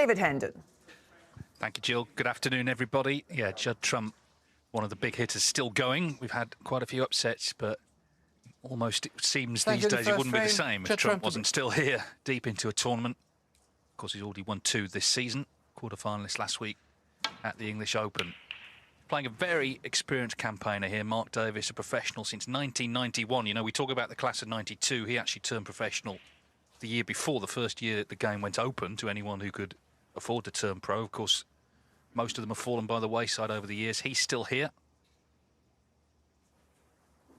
David Hendon. Thank you, Jill. Good afternoon, everybody. Yeah, Judd Trump, one of the big hitters, still going. We've had quite a few upsets, but almost it seems these days it wouldn't be the same if Trump wasn't still here deep into a tournament. Of course, he's already won 2 this season, quarter-finalist last week at the English Open. Playing a very experienced campaigner here, Mark Davis, a professional since 1991. You know, we talk about the class of 92. He actually turned professional the year before, the first year that the game went open to anyone who could afford to turn pro. Of course, most of them have fallen by the wayside over the years. He's still here.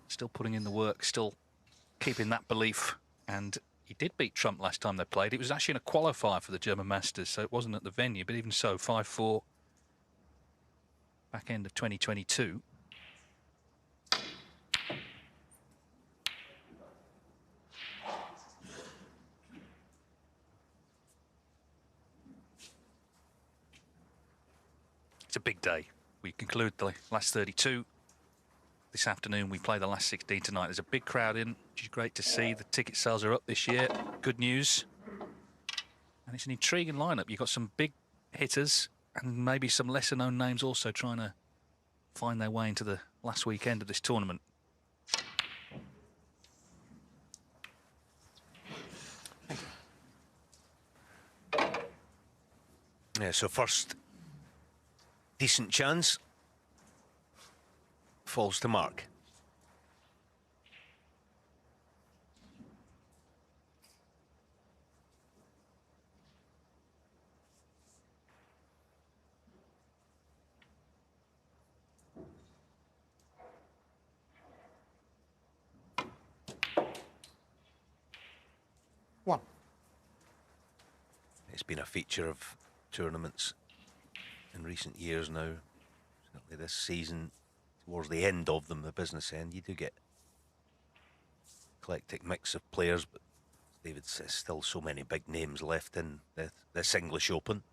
Still putting in the work, still keeping that belief. And he did beat Trump last time they played. It was actually in a qualifier for the German Masters, so it wasn't at the venue. But even so, 5-4, back end of 2022. It's a big day. We conclude the last 32. This afternoon we play the last 16 tonight. There's a big crowd in, which is great to see. The ticket sales are up this year. Good news. And it's an intriguing lineup. You've got some big hitters and maybe some lesser known names also trying to find their way into the last weekend of this tournament. Yeah, so first decent chance falls to Mark. One. It's been a feature of tournaments in recent years now. Certainly this season, towards the end of them, the business end, you do get eclectic mix of players, but as David says, still so many big names left in this English Open.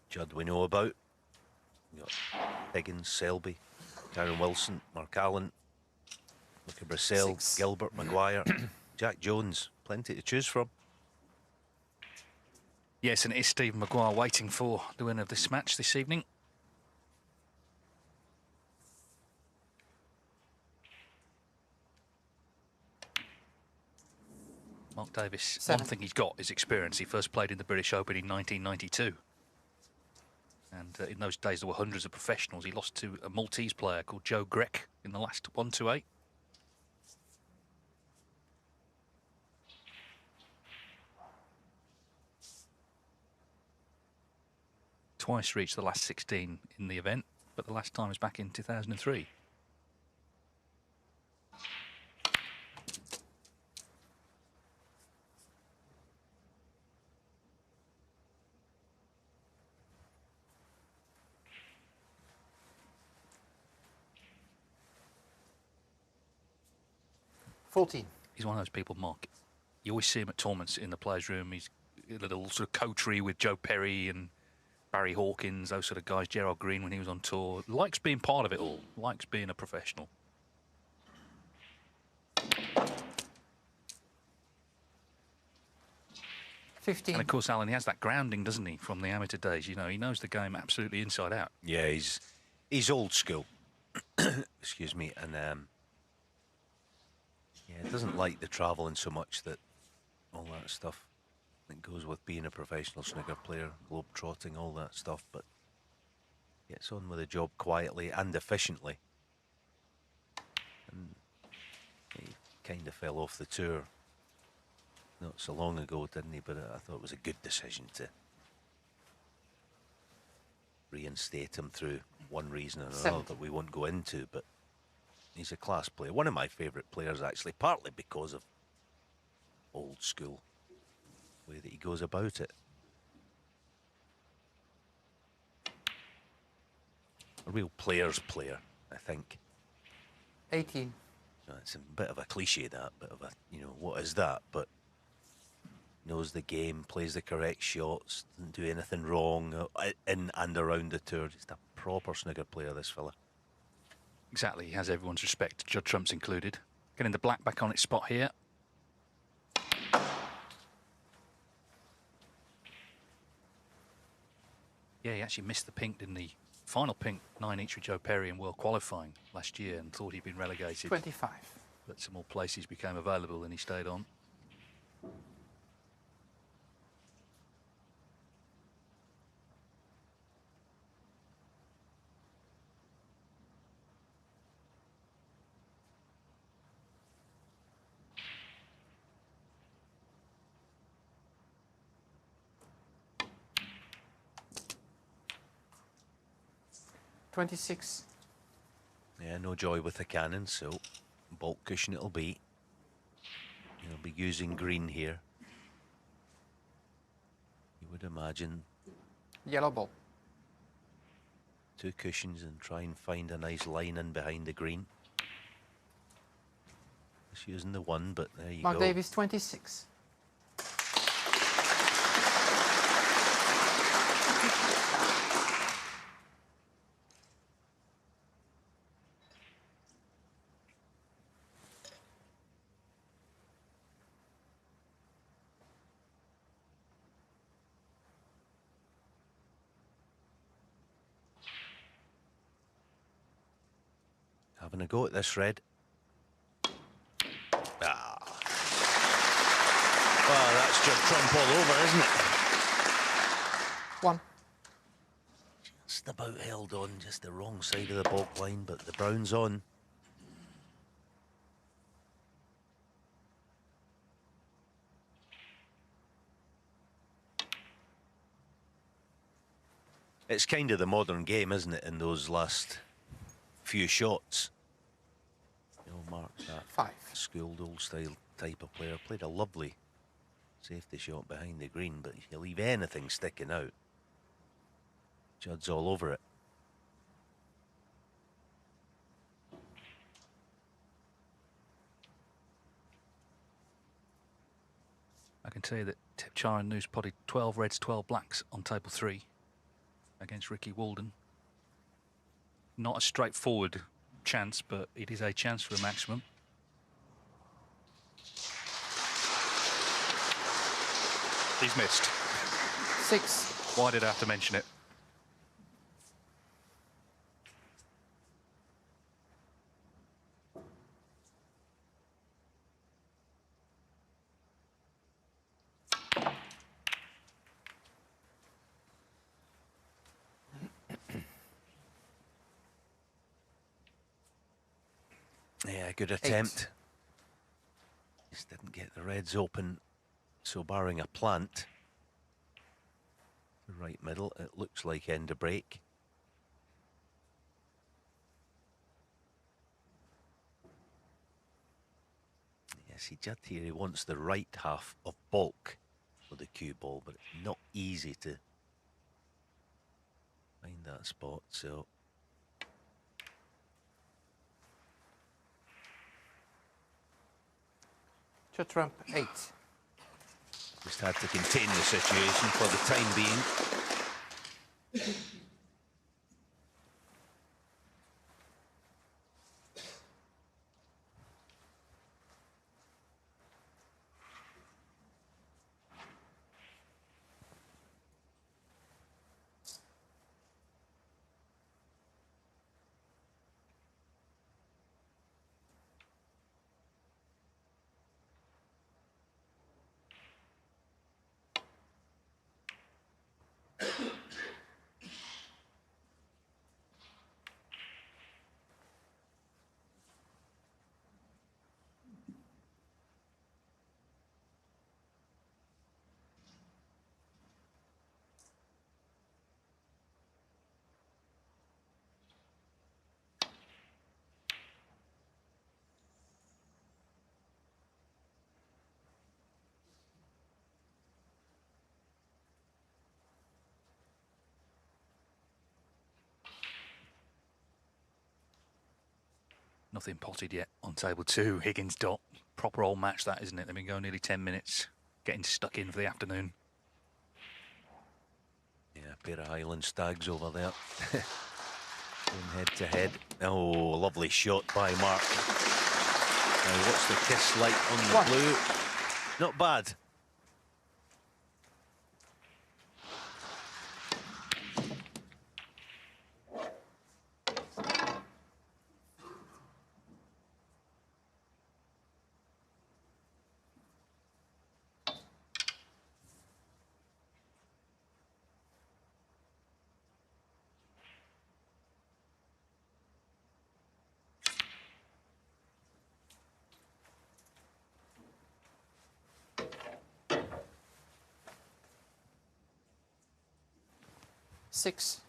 Judd we know about. We've got Higgins, Selby, Karen Wilson, Mark Allen, Luca Brissell, Gilbert, Maguire, Jack Jones, plenty to choose from. Yes, and it is Stephen Maguire waiting for the winner of this match this evening. Mark Davis, one thing he's got is experience. He first played in the British Open in 1992. And in those days, there were hundreds of professionals. He lost to a Maltese player called Joe Grech in the last 1-8. Twice reached the last 16 in the event, but the last time was back in 2003. He's one of those people, Mark. You always see him at tournaments in the players' room. He's a little sort of coterie with Joe Perry and Barry Hawkins, those sort of guys, Gerald Green when he was on tour. Likes being part of it all, likes being a professional. And of course, Alan, he has that grounding, doesn't he, from the amateur days? You know, he knows the game absolutely inside out. Yeah, he's old school. Excuse me, and yeah, doesn't like the travelling so much, that all that stuff that goes with being a professional snooker player, globe trotting, all that stuff, but gets on with the job quietly and efficiently. And he kind of fell off the tour not so long ago, didn't he? But I thought it was a good decision to reinstate him through one reason or another that we won't go into, but he's a class player. One of my favourite players, actually, partly because of old school way that he goes about it. A real player's player, I think. 18. It's a bit of a cliche, that, bit of a, you know, what is that? But knows the game, plays the correct shots, doesn't do anything wrong in and around the tour. Just a proper snooker player, this fella. Exactly, he has everyone's respect, Judd Trump's included. Getting the black back on its spot here. Yeah, he actually missed the pink, didn't he? Final pink, 9 each with Joe Perry in World Qualifying last year and thought he'd been relegated. 25. But some more places became available and he stayed on. $26. Yeah, no joy with the cannon, so bulk cushion it'll be. He'll be using green here. You would imagine Yellow ball. 2 cushions and try and find a nice line in behind the green. Just using the 1, but there you Mark go. Davis, 26. Having a go at this red. Ah. Well, that's just Trump all over, isn't it? 1. Just about held on, just the wrong side of the baulk line, but the brown's on. It's kind of the modern game, isn't it, in those last few shots. You'll mark that 5. schooled old style type of player. Played a lovely safety shot behind the green, but if you leave anything sticking out, Judd's all over it. I can tell you that Tipchara News potted 12 reds, 12 blacks on table 3 against Ricky Walden. Not a straightforward chance, but it is a chance for a maximum. He's missed. 6. Why did I have to mention it? Yeah, good attempt. Just didn't get the reds open. So barring a plant, the right middle, it looks like end of break. Yeah, see, Judd here, he wants the right half of bulk for the cue ball, but it's not easy to find that spot, so. Judd Trump, 8. Just had to contain the situation for the time being. Nothing potted yet on table 2. Higgins dot. Proper old match that, isn't it? They've been going nearly 10 minutes, getting stuck in for the afternoon. Yeah, a pair of Highland stags over there. Going head to head. Oh, lovely shot by Mark. Now, what's the kiss like on the blue? Not bad. 6.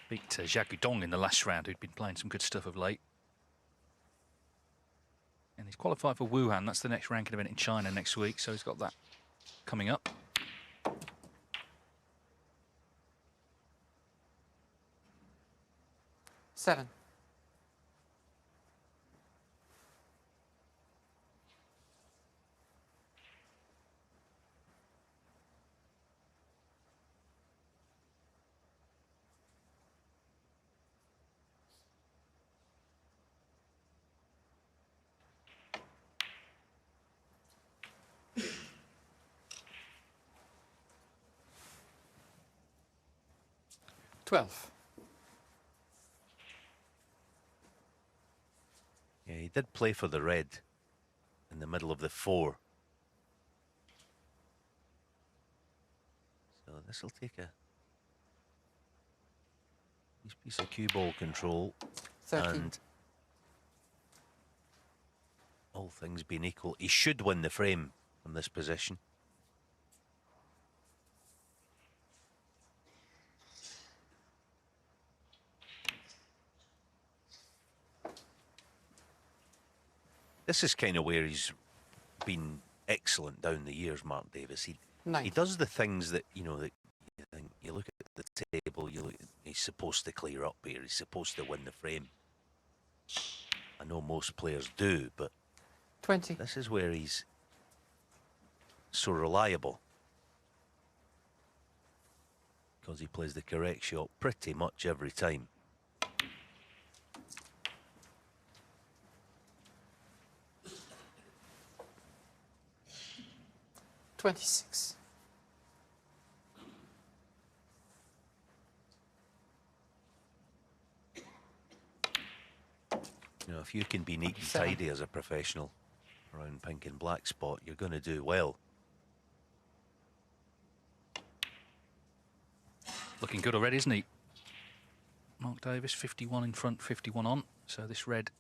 Beat Jia Gudong in the last round, who'd been playing some good stuff of late. And he's qualified for Wuhan. That's the next ranking event in China next week, so he's got that coming up. Seven. $12. Yeah, he did play for the red in the middle of the 4. So this will take a nice piece of cue ball control. 13. And all things being equal, he should win the frame from this position. This is kind of where he's been excellent down the years, Mark Davis. He does the things that, you know, that you think, you look at the table, you look, he's supposed to clear up here, he's supposed to win the frame. I know most players do, but 20. this is where he's so reliable. Because he plays the correct shot pretty much every time. $26. You know, if you can be neat and tidy as a professional around pink and black spot, you're going to do well. Looking good already, isn't he? Mark Davis, 51 in front, 51 on. So this red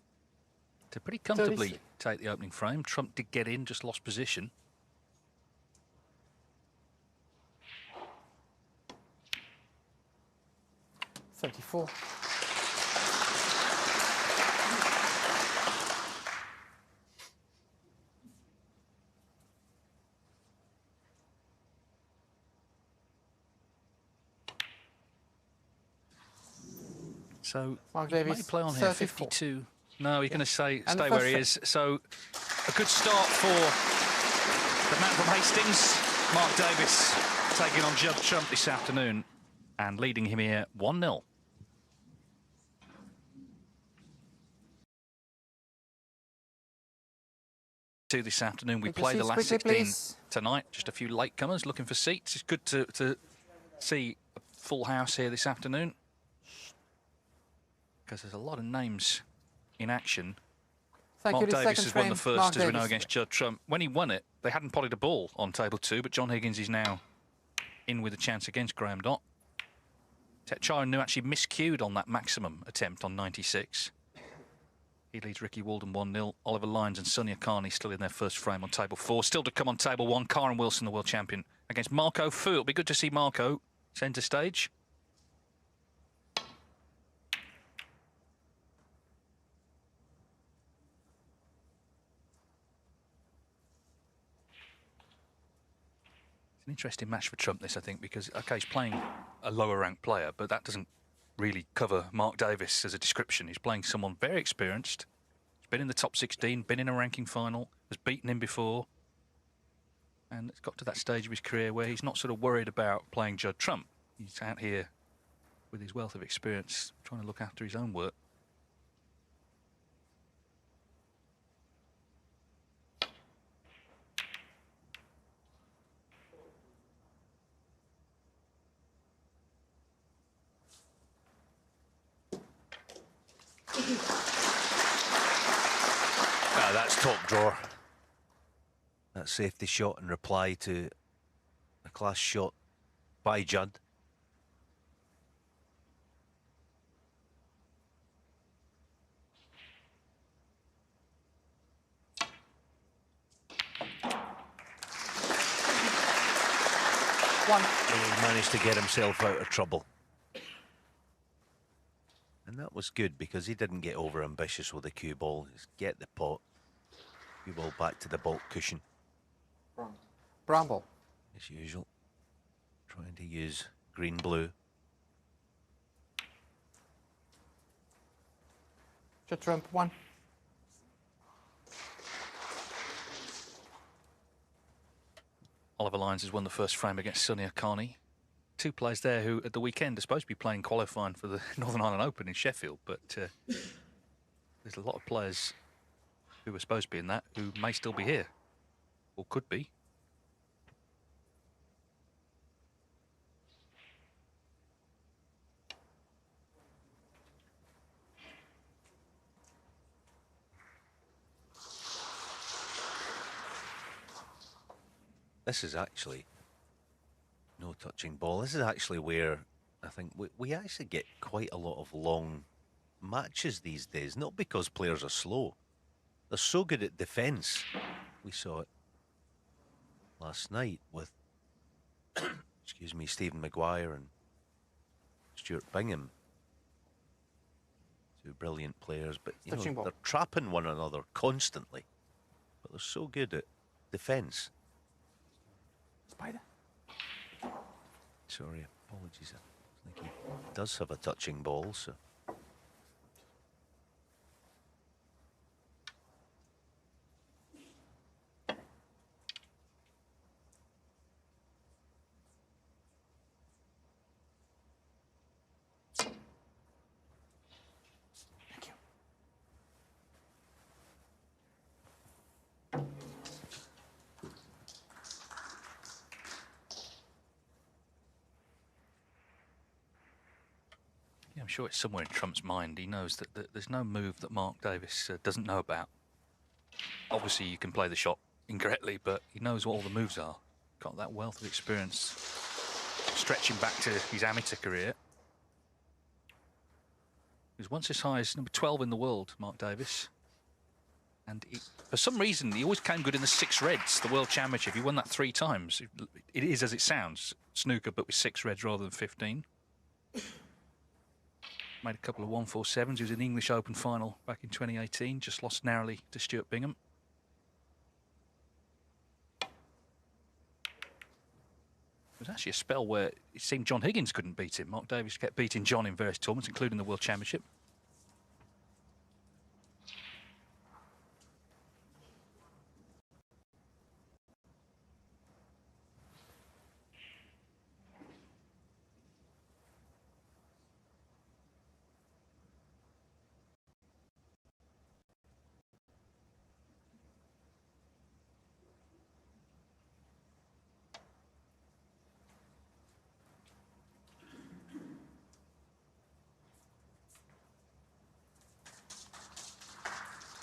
to pretty comfortably take the opening frame. Trump did get in, just lost position. $34. So Mark he may Davis, play on here, 34. 52. No, he's going to stay And where he is. So a good start for the man from Hastings, Mark Davis, taking on Judd Trump this afternoon and leading him here 1-0. This afternoon, we play the last 16 tonight. Just a few latecomers looking for seats. It's good to see a full house here this afternoon because there's a lot of names in action. Mark Davis has won the first, as we know, against Judd Trump. When he won it, they hadn't potted a ball on table 2, but John Higgins is now in with a chance against Graham Dott. Tetchara actually miscued on that maximum attempt on 96. He leads Ricky Walden 1-0. Oliver Lyons and Sonia Carney still in their first frame on table 4. Still to come on table 1, Karen Wilson, the world champion, against Marco Fu. It'll be good to see Marco centre stage. It's an interesting match for Trump, this, I think, because, OK, he's playing a lower-ranked player, but that doesn't really cover Mark Davis as a description. He's playing someone very experienced. He's been in the top 16, been in a ranking final, has beaten him before. And it's got to that stage of his career where he's not sort of worried about playing Judd Trump. He's out here with his wealth of experience, trying to look after his own work. That's top drawer. That safety shot in reply to a class shot by Judd. 1. He managed to get himself out of trouble. And that was good because he didn't get over ambitious with the cue ball. Just get the pot. Cue ball back to the baulk cushion. Bramble. As usual. Trying to use green-blue. Judd Trump 1. Oliver Lyons has won the first frame against Sonny Akani. Two players there who at the weekend are supposed to be playing qualifying for the Northern Ireland Open in Sheffield, but there's a lot of players who are supposed to be in that who may still be here, or could be. This is actually no touching ball. This is actually where I think we actually get quite a lot of long matches these days. Not because players are slow. They're so good at defence. We saw it last night with, excuse me, Stephen Maguire and Stuart Bingham. Two brilliant players, but you know, they're trapping one another constantly. But they're so good at defence. Spider. Sorry, apologies. I think he does have a touching ball, so. Thank you. Yeah, I'm sure it's somewhere in Trump's mind. He knows that there's no move that Mark Davis doesn't know about. Obviously, you can play the shot incorrectly, but he knows what all the moves are. Got that wealth of experience stretching back to his amateur career. He was once as high as number 12 in the world, Mark Davis. And for some reason, he always came good in the 6 reds, the World Championship. He won that 3 times. It is as it sounds, snooker, but with 6 reds rather than 15. Made a couple of 147s. He was in the English Open final back in 2018. Just lost narrowly to Stuart Bingham. It was actually a spell where it seemed John Higgins couldn't beat him. Mark Davis kept beating John in various tournaments, including the World Championship.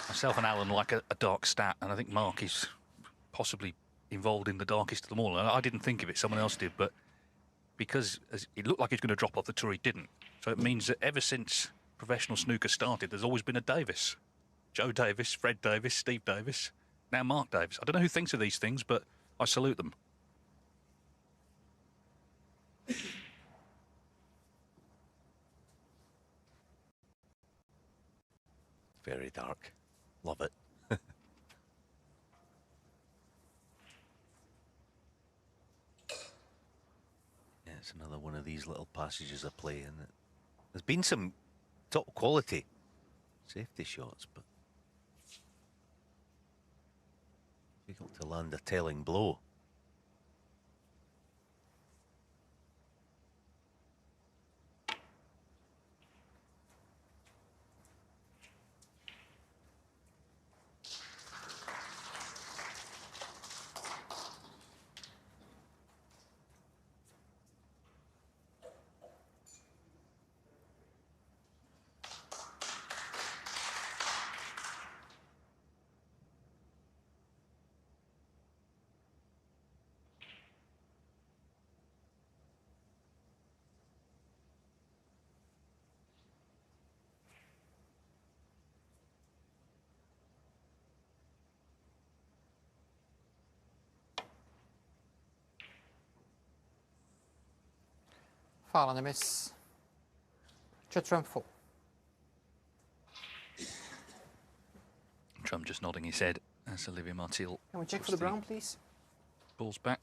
Myself and Alan like a dark stat, and I think Mark is possibly involved in the darkest of them all. And I didn't think of it, someone else did, but because it looked like he was going to drop off the tour, he didn't. So it means that ever since professional snooker started, there's always been a Davis. Joe Davis, Fred Davis, Steve Davis, now Mark Davis. I don't know who thinks of these things, but I salute them. Very dark. Love it. Yeah, it's another one of these little passages of play, and there's been some top quality safety shots, but difficult to land a telling blow. Foul and a miss. Judd Trump 4. Trump just nodding his head as Olivia Martial. Can we check for the brown, please? Balls back.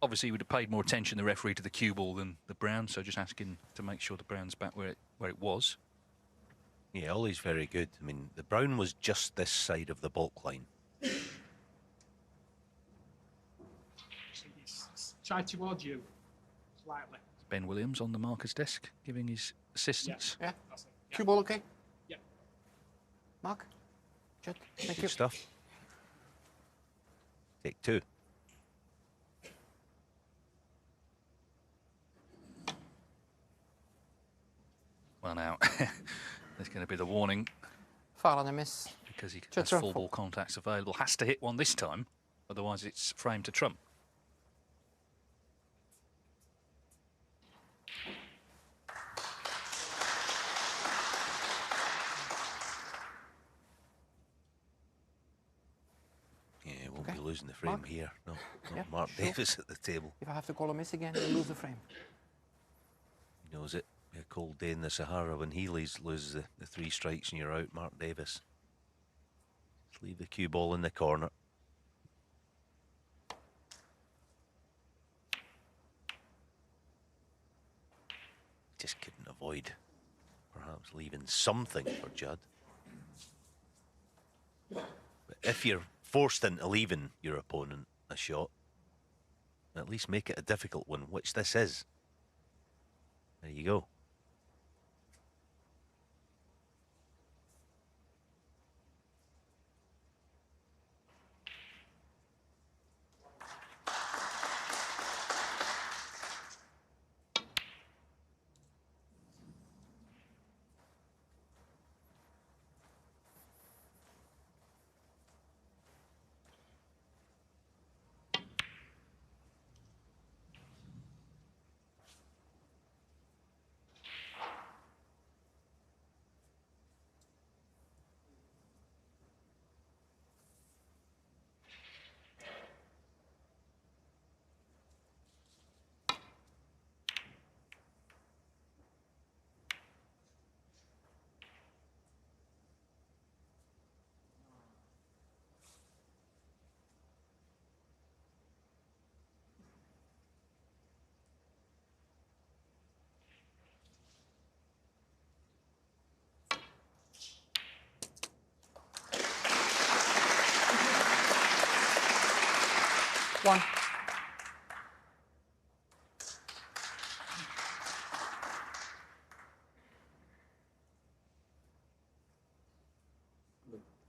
Obviously, he would have paid more attention, the referee, to the cue ball than the brown, so just asking to make sure the brown's back where it was. Yeah, Ollie's very good. I mean, the brown was just this side of the baulk line. He's tried towards you, slightly. Ben Williams on the marker's desk, giving his assistance. Yeah. That's it. Yeah. Cue ball okay? Yeah. Mark? Judd? Thank Good you. stuff. Take 2. Well, now, there's going to be the warning Foul and a miss. because he Judd has Trump full 4. ball contacts available. Has to hit one this time, otherwise it's framed to Trump. Yeah, won't Okay. be losing the frame Mark? here. No, not Yeah, Mark sure. Davis at the table. If I have to call a miss again, you lose the frame. He knows it. Be a cold day in the Sahara when he loses the 3 strikes and you're out. Mark Davis. Just leave the cue ball in the corner. Just couldn't avoid perhaps leaving something for Judd. But if you're forced into leaving your opponent a shot, at least make it a difficult one, which this is. There you go. One.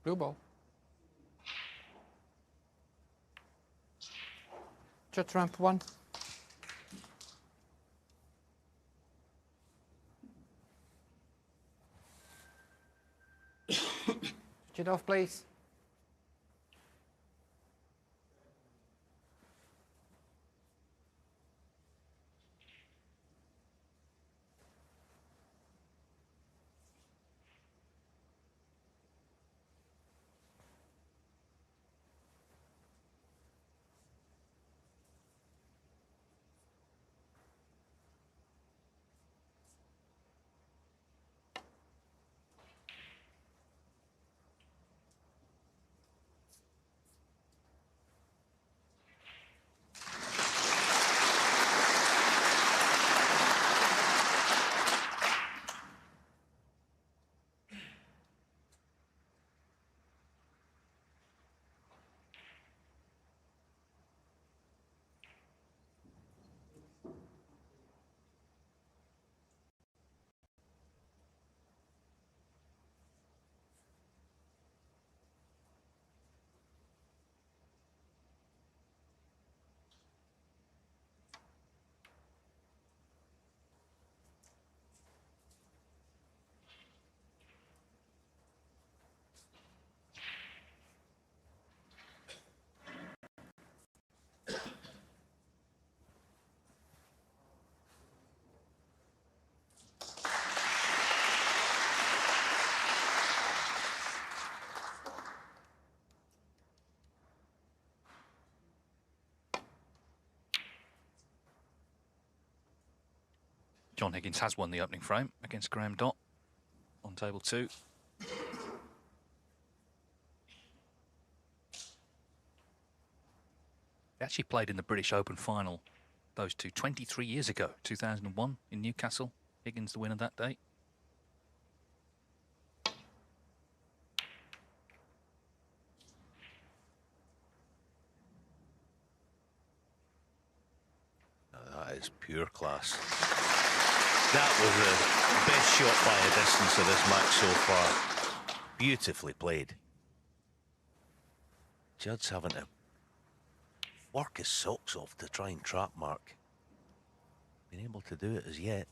Blue ball. Judd Trump 1. Judd off, please. John Higgins has won the opening frame against Graham Dott on table 2. They actually played in the British Open final, those two, 23 years ago, 2001 in Newcastle. Higgins the winner that day. That is pure class. That was the best shot by a distance of this match so far. Beautifully played. Judd's having to work his socks off to try and trap Mark. Been able to do it as yet.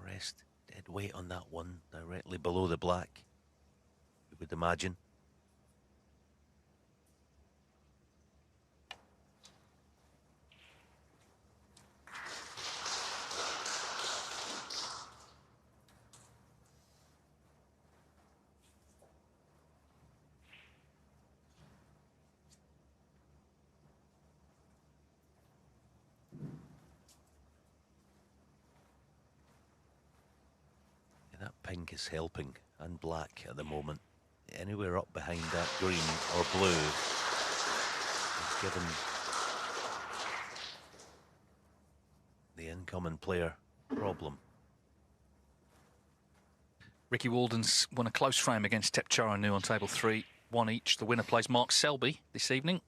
Rest dead weight on that one, directly below the black, you would imagine. That pink is helping, and black at the moment. Anywhere up behind that green or blue is giving the incoming player a problem. Ricky Walden's won a close frame against Tepcharo on table 3, 1 each. The winner plays Mark Selby this evening.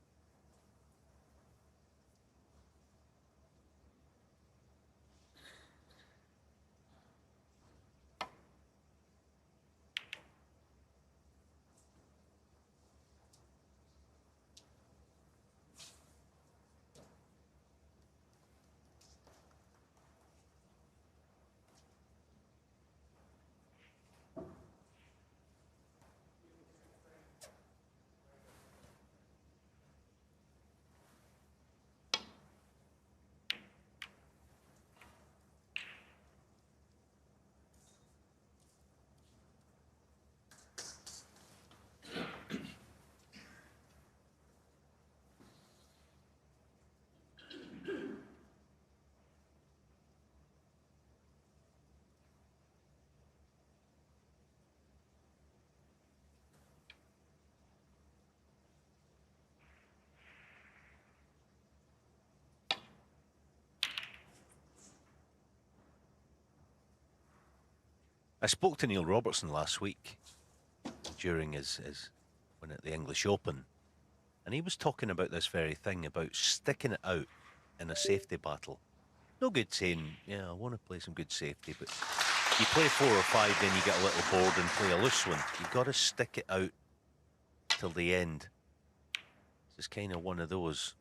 I spoke to Neil Robertson last week during his win at the English Open, and he was talking about this very thing, about sticking it out in a safety battle. No good saying, yeah, I want to play some good safety, but you play 4 or 5, then you get a little bored and play a loose one. You've got to stick it out till the end. This is kind of one of those.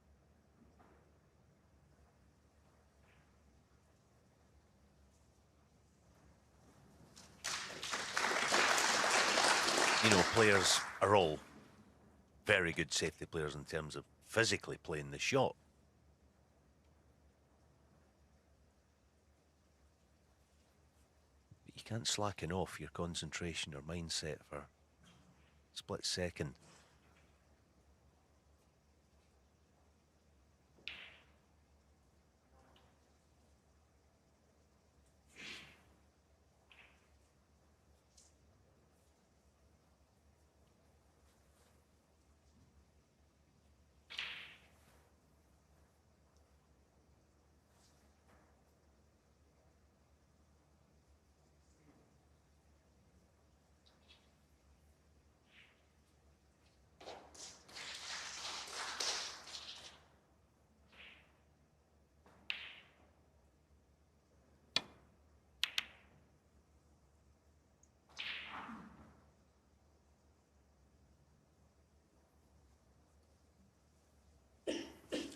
You know, players are all very good safety players in terms of physically playing the shot. But you can't slacken off your concentration or mindset for a split second.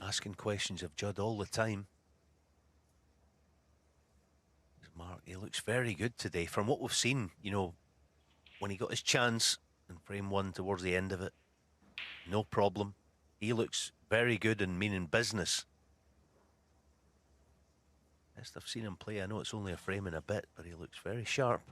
Asking questions of Judd all the time. Mark, he looks very good today. From what we've seen, you know, when he got his chance in frame 1 towards the end of it, no problem. He looks very good and meaning business. Best I've seen him play. I know it's only a frame and a bit, but he looks very sharp.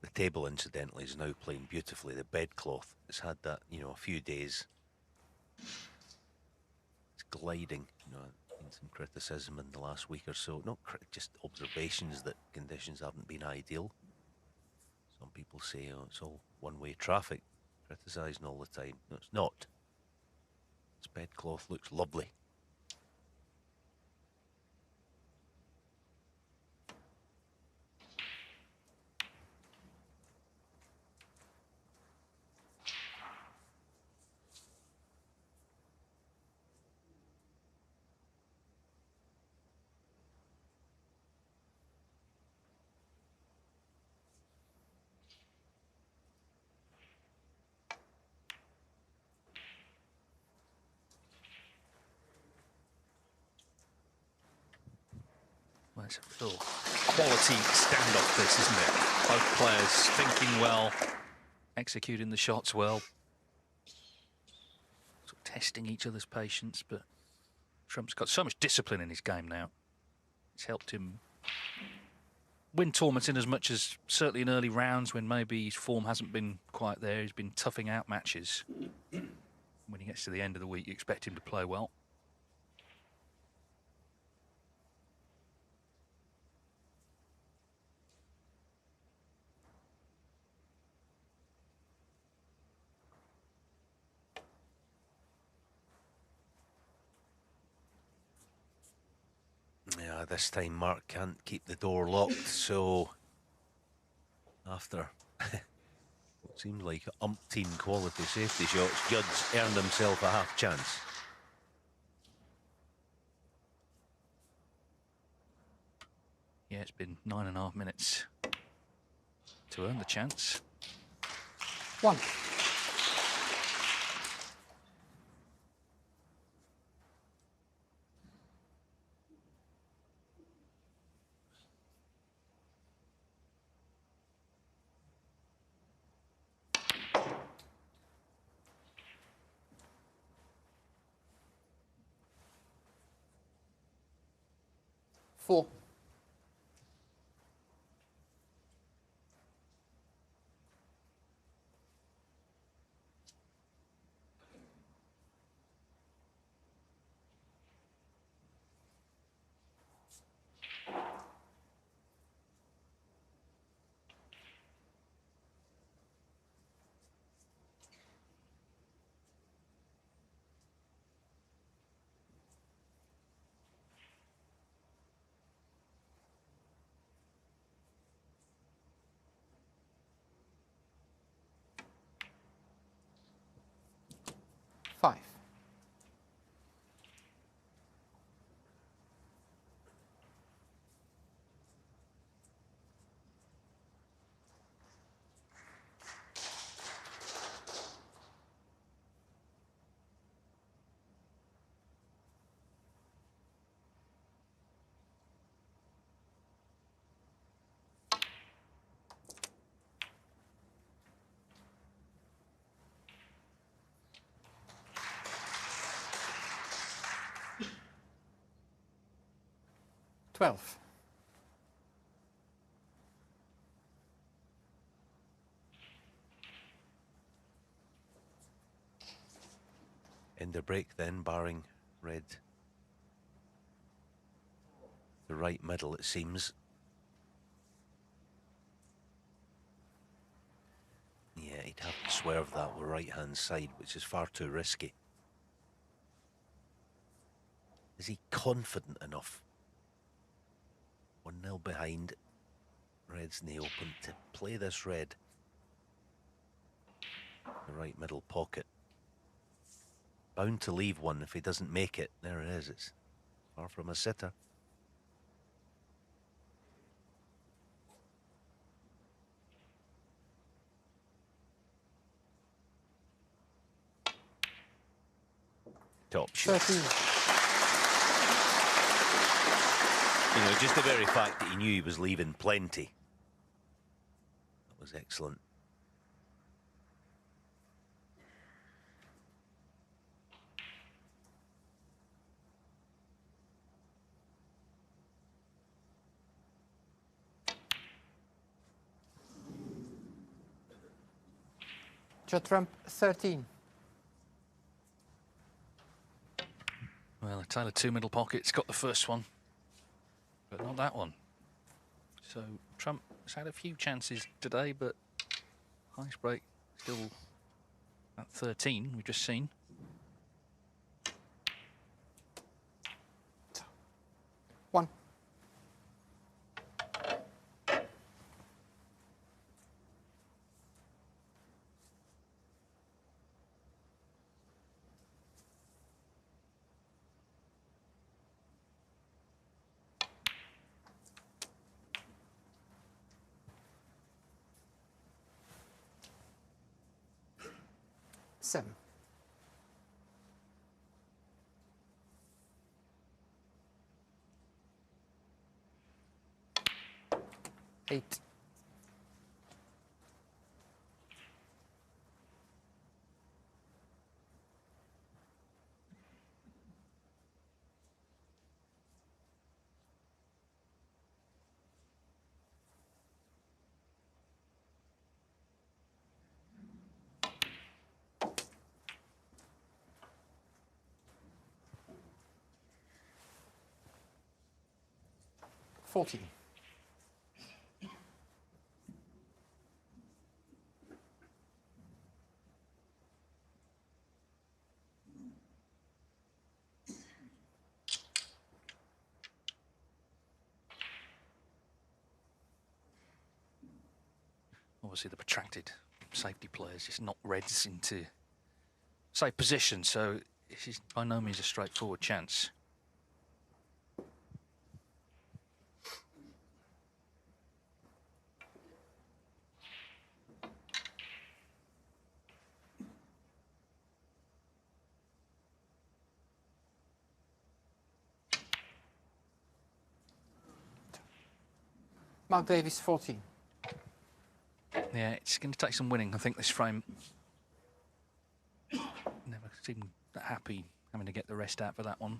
The table, incidentally, is now playing beautifully. The bedcloth has had that, you know, a few days. It's gliding. You know, been some criticism in the last week or so. Not just observations that conditions haven't been ideal. Some people say, oh, it's all one-way traffic. Criticising all the time. No, it's not. This bedcloth looks lovely. Well, it's a real quality standoff, this, isn't it? Both players thinking well, executing the shots well, sort of testing each other's patience, but Trump's got so much discipline in his game now. It's helped him win tournaments in as much as certainly in early rounds when maybe his form hasn't been quite there. He's been toughing out matches. When he gets to the end of the week, you expect him to play well. Yeah, this time Mark can't keep the door locked, so after what seems like umpteen quality safety shots, Judd's earned himself a half chance. Yeah, it's been 9.5 minutes to earn the chance. 1. Four. Five. Twelve. End the break then, barring red. The right middle, it seems. Yeah, he'd have to swerve that with right-hand side, which is far too risky. Is he confident enough? 1-0 behind. Red's in the open to play this red. The right middle pocket. Bound to leave one if he doesn't make it. There it is. It's far from a sitter. top shot. 13. You know, just the very fact that he knew he was leaving plenty. That was excellent. Judd Trump, 13. Well, Tyler, two middle pockets, got the first one, but not that one. So Trump has had a few chances today, but highest break still at 13, we've just seen. One. Seven. Eight. $40. Obviously the protracted safety players just knock reds into safe position, so this is by no means a straightforward chance. Mark Davis, 14. Yeah, it's going to take some winning, I think, this frame. Never seemed that happy having to get the rest out for that one.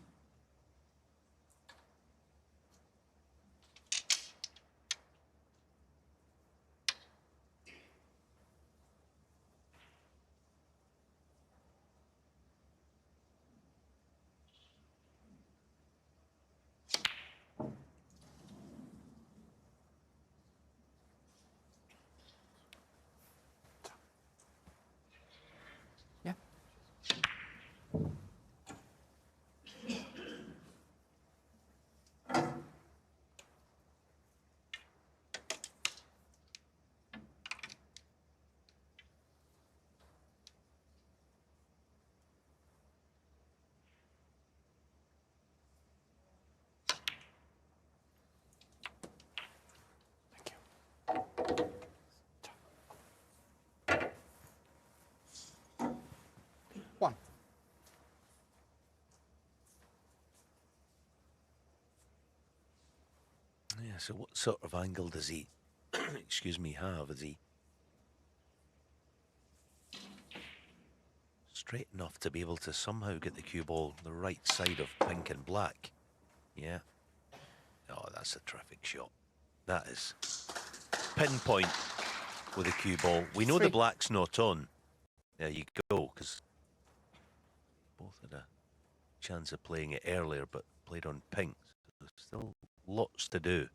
Yeah. Thank you. One. Yeah, so what sort of angle does he, excuse me, have? Is he straight enough to be able to somehow get the cue ball the right side of pink and black? Yeah. Oh, that's a terrific shot. That is pinpoint with the cue ball. We know the black's not on. There you go, because both had a chance of playing it earlier, but played on pink. So there's still lots to do.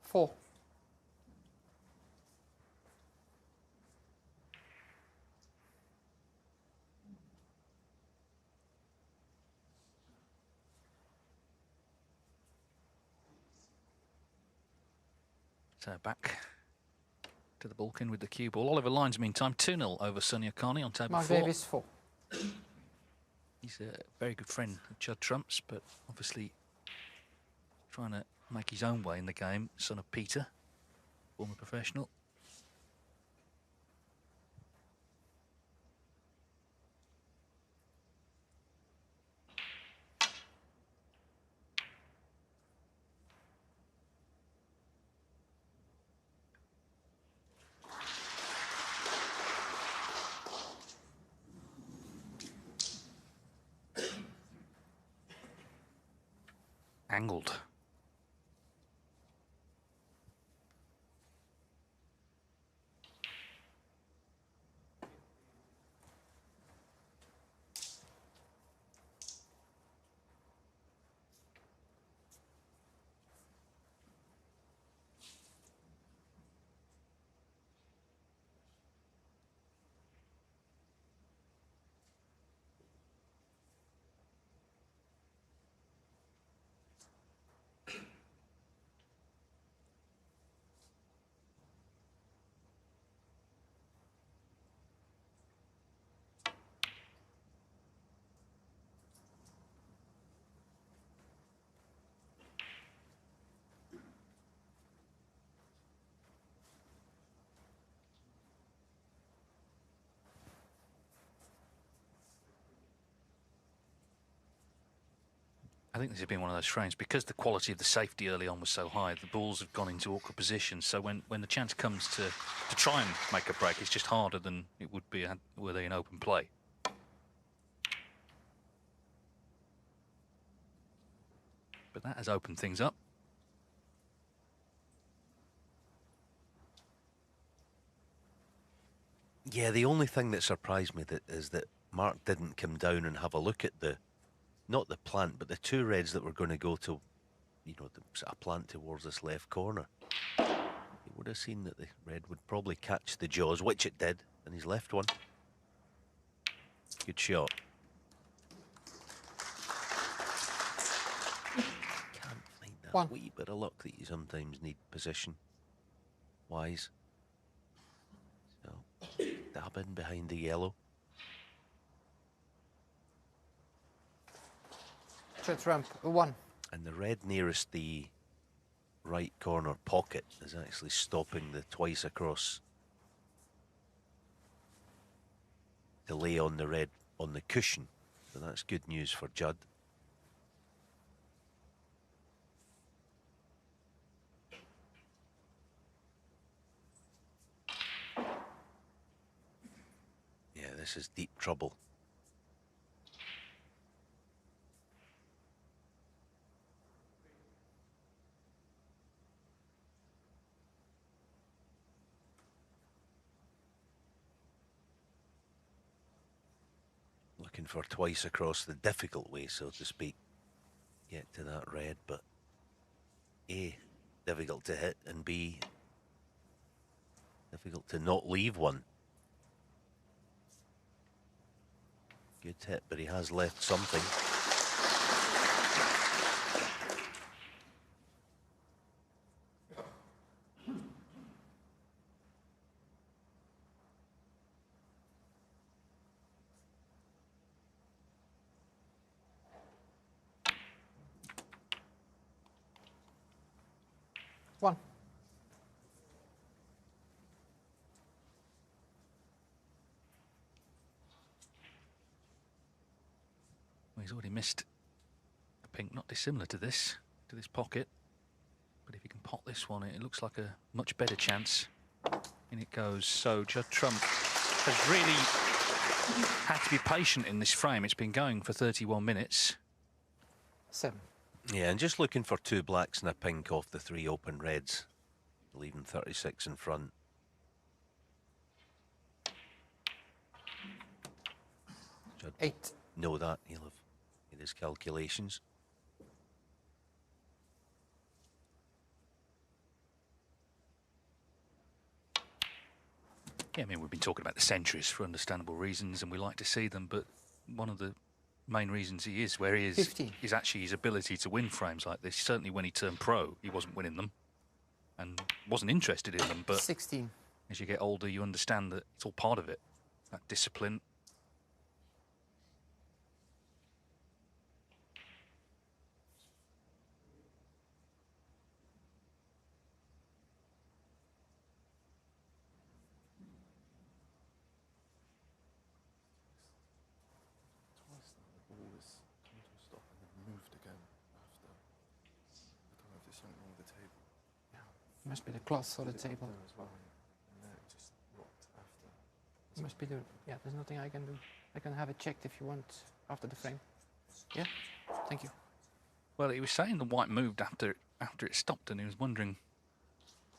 Four. So back to the Balkan with the cue ball. Oliver Lyons, meantime, 2-0 over Sonia Carney on table Mark 4. Davis, 4. He's a very good friend of Judd Trump's, but obviously trying to make his own way in the game. Son of Peter, former professional. Angled. I think this has been one of those frames because the quality of the safety early on was so high. The balls have gone into awkward positions. So when the chance comes to try and make a break, it's just harder than it would be were they in open play. But that has opened things up. Yeah, the only thing that surprised me is that Mark didn't come down and have a look at not the plant, but the 2 reds that were going to go to, you know, the sort of plant towards this left corner. He would have seen that the red would probably catch the jaws, which it did, and he's left one. Good shot. Can't find that wee bit of luck that you sometimes need position-wise. So, dab in behind the yellow. Judd Trump, 1. And the red nearest the right corner pocket is actually stopping the twice across to lay on the red on the cushion. So that's good news for Judd. Yeah, this is deep trouble. Looking for twice across the difficult way, so to speak. Get to that red, but A, difficult to hit, and B, difficult to not leave one. Good hit, but he has left something. One. Well, he's already missed a pink, not dissimilar to this pocket. But if he can pot this one, it looks like a much better chance. In it goes. So Judd Trump has really had to be patient in this frame. It's been going for 31 minutes. 7. Yeah, and just looking for 2 blacks and a pink off the 3 open reds, leaving 36 in front. Judd 8. Know that, he'll have made his calculations. Yeah, I mean, we've been talking about the centuries for understandable reasons, and we like to see them, but one of the main reasons he is where he is 15. is actually his ability to win frames like this. Certainly when he turned pro, he wasn't winning them and wasn't interested in them, but 16. as you get older, you understand that it's all part of it, that discipline. Twice now, the ball has come to a stop and then moved again after. I don't know if there's something wrong with the table. Must be the cloth or the table. There as well, and then it just rocked after. Must be the. Yeah, there's nothing I can do. I can have it checked if you want after the frame. Yeah, thank you. Well, he was saying the white moved after it stopped, and he was wondering,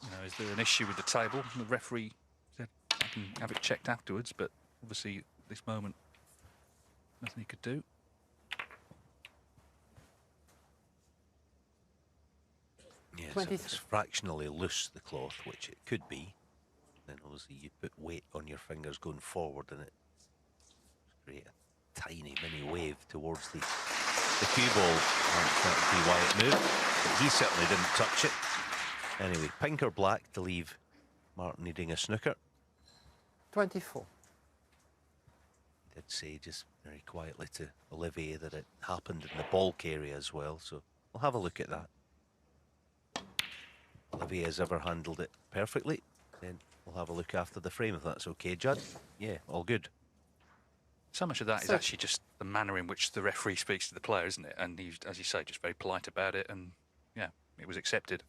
you know, is there an issue with the table? And the referee said, I can have it checked afterwards, but obviously at this moment, nothing he could do. Yes, 23. if it's fractionally loose, the cloth, which it could be, then obviously you put weight on your fingers going forward and it create a tiny mini wave towards the cue ball. That would be why it moved, but he certainly didn't touch it. Anyway, pink or black to leave Martin needing a snooker. 24. Did say just very quietly to Olivier that it happened in the bulk area as well, so we'll have a look at that. Olivier has ever handled it perfectly, then we'll have a look after the frame if that's okay, Judd. Yeah, all good. So much of that is actually just the manner in which the referee speaks to the player, isn't it? And he's, as you say, just very polite about it, and yeah, it was accepted.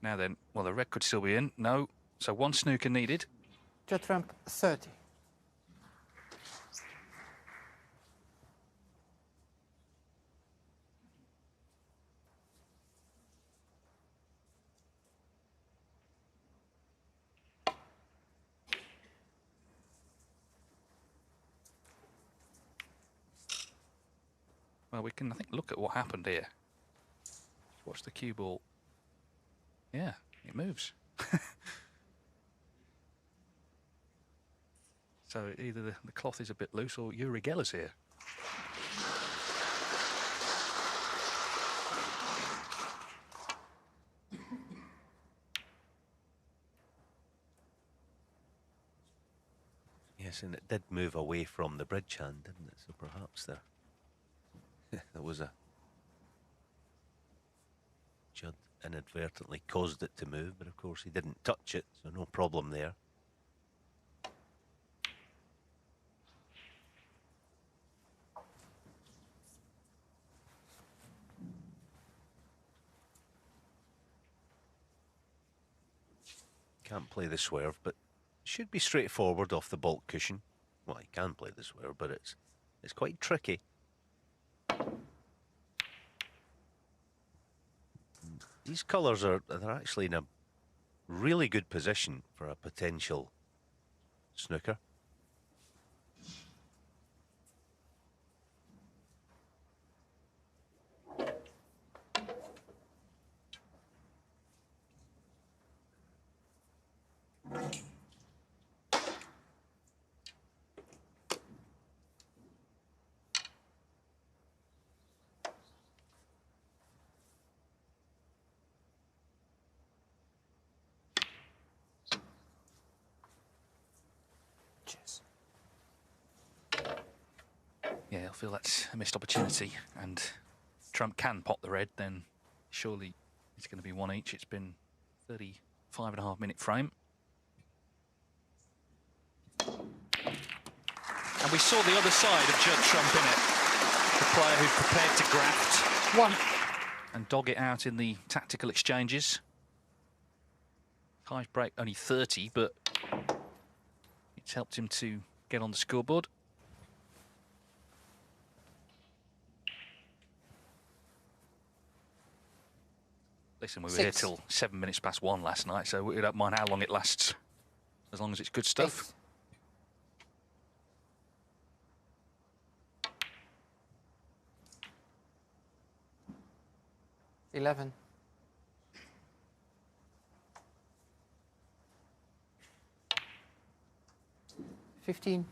Now then, well, the red could still be in. No, so one snooker needed. Judd Trump 30. Well, we can, I think, look at what happened here. Watch the cue ball. Yeah, it moves. So either the cloth is a bit loose or Uri Geller's here. Yes, and it did move away from the bridge hand, didn't it? So perhaps there was a... Judd inadvertently caused it to move, but of course he didn't touch it, so no problem there. Can't play the swerve, but should be straightforward off the bulk cushion. Well, he can play the swerve, but it's quite tricky. These colours they're actually in a really good position for a potential snooker. Cheers. Yeah, I feel that's a missed opportunity, and Trump can pot the red, then surely it's going to be one each. It's been 35.5-minute frame. And we saw the other side of Judd Trump in it. The player who's prepared to graft. 1. And dog it out in the tactical exchanges. Ties break only 30, but it's helped him to get on the scoreboard. Listen, we were here 6. till 7 minutes past 1 last night, so we don't mind how long it lasts, as long as it's good stuff. 11. 15.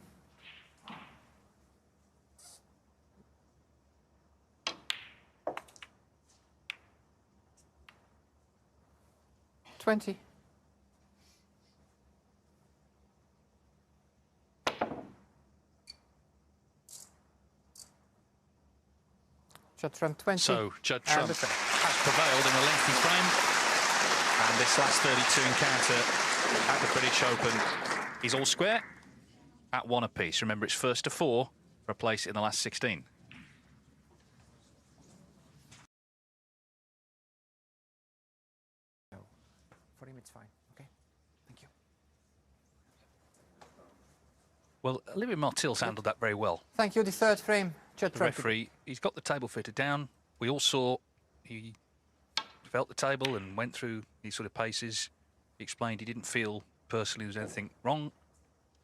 20. Judd Trump 20. So Judd Trump has prevailed in a lengthy frame. And this last 32 encounter at the British Open is all square at 1 apiece. Remember, it's first to 4 for a place in the last 16. For him, it's fine. Okay. Thank you. Well, Olivier Martils handled that very well. Thank you. The third frame. Judd The Trump. referee, he's got the table fitted down. We all saw he felt the table and went through these sort of paces. He explained he didn't feel personally there was anything wrong.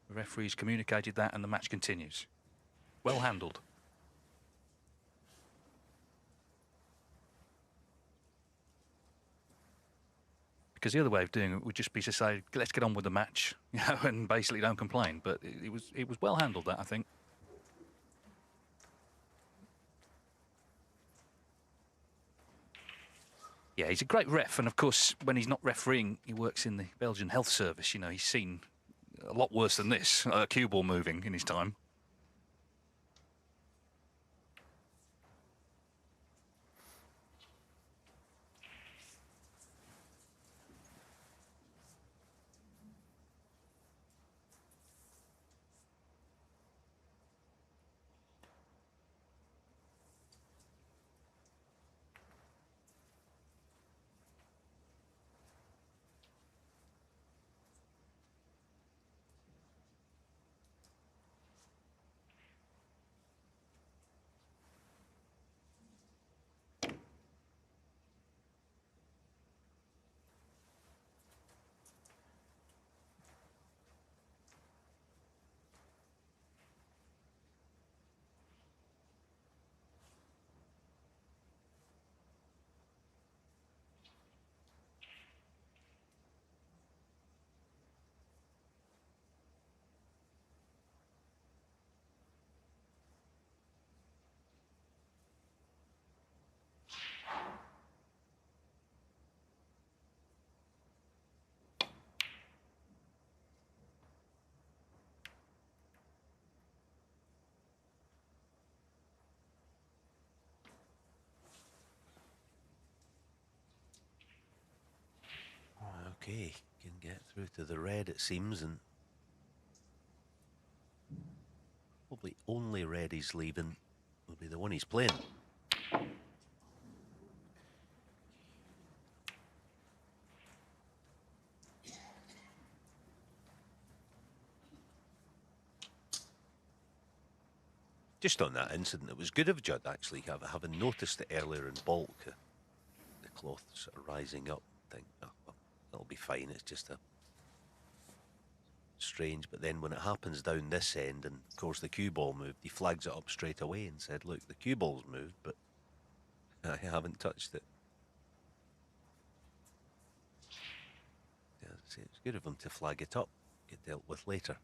The referees communicated that and the match continues. Well handled. Because the other way of doing it would just be to say, let's get on with the match, you know, and basically don't complain. But it was well handled, that, I think. Yeah, he's a great ref, and of course, when he's not refereeing, he works in the Belgian health service. You know, he's seen a lot worse than this, a cue ball moving in his time. Okay, can get through to the red, it seems, and probably only red he's leaving will be the one he's playing. Just on that incident, it was good of Judd, actually, having noticed it earlier in bulk, the cloth sort of rising up. Think, oh, well, that'll be fine, it's just a strange. But then when it happens down this end, and of course the cue ball moved, he flags it up straight away and said, look, the cue ball's moved, but I haven't touched it. Yeah, it's good of him to flag it up, get dealt with later.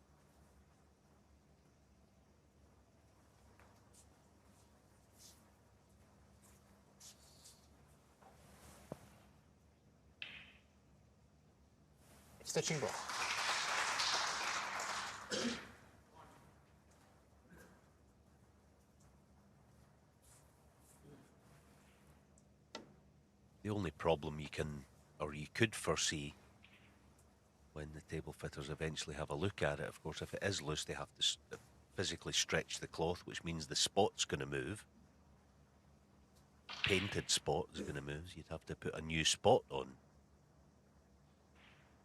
It's touching ball. The only problem you can, or you could foresee when the table fitters eventually have a look at it, of course, if it is loose, they have to physically stretch the cloth, which means the spot's going to move. Painted spot is going to move. You'd have to put a new spot on.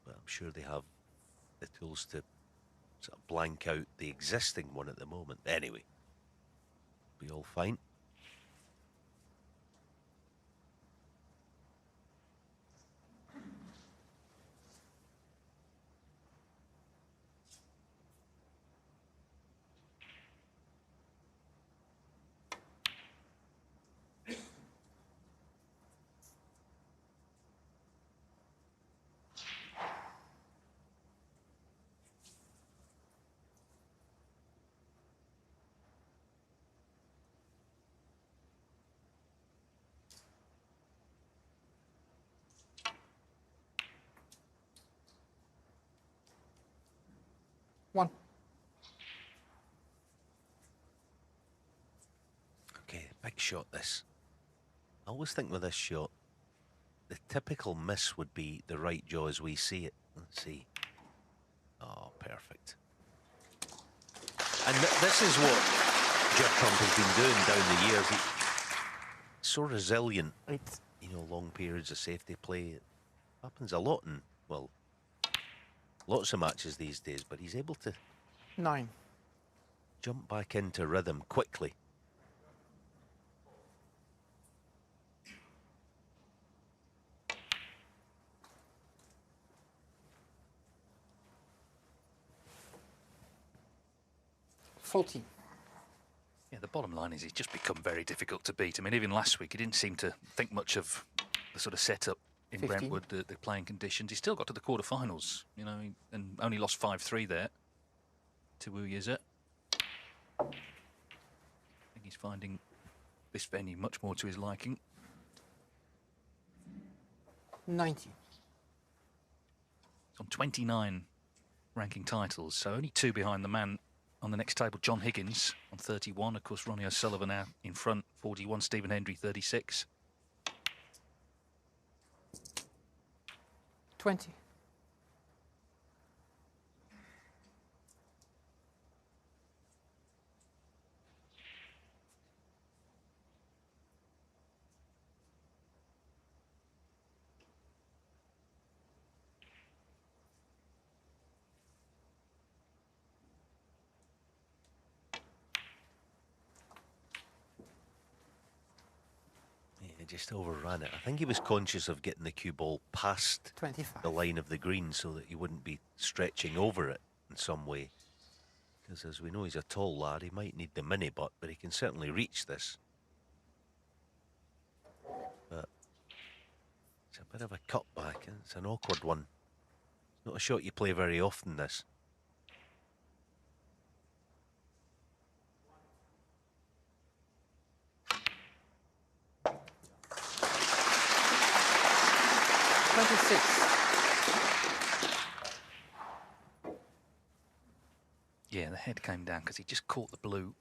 But I'm sure they have the tools to sort of blank out the existing one at the moment. Anyway, be all fine. One. Okay, big shot this. I always think with this shot, the typical miss would be the right jaw as we see it. Let's see. Oh, perfect. And this is what Judd Trump has been doing down the years. He's so resilient. You know, long periods of safety play. It happens a lot in, well, lots of matches these days, but he's able to 9. jump back into rhythm quickly. Yeah, the bottom line is he's just become very difficult to beat. I mean, even last week he didn't seem to think much of the sort of setup in 15. Brentwood, the playing conditions. He still got to the quarterfinals, you know, and only lost 5-3 there to Wu Yizet. I think he's finding this venue much more to his liking. 90. He's on 29 ranking titles, so only 2 behind the man on the next table, John Higgins, on 31. Of course, Ronnie O'Sullivan out in front, 41. Stephen Hendry, 36. 20. Just overran it. I think he was conscious of getting the cue ball past 25. the line of the green so that he wouldn't be stretching over it in some way. Because as we know, he's a tall lad. He might need the mini butt, but he can certainly reach this. But it's a bit of a cutback, and it's an awkward one. It's not a shot you play very often, this. Yeah, the head came down because he just caught the blue.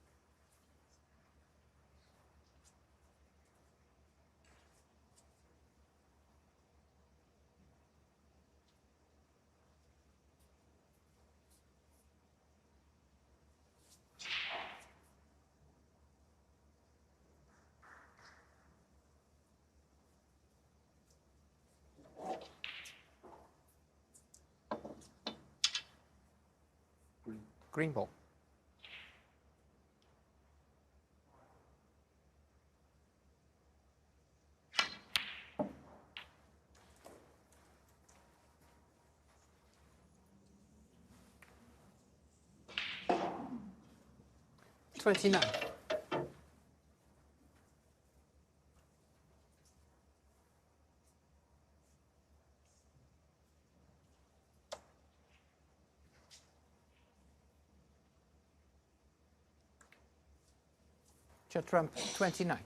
Green ball. $29. Judd Trump, 29.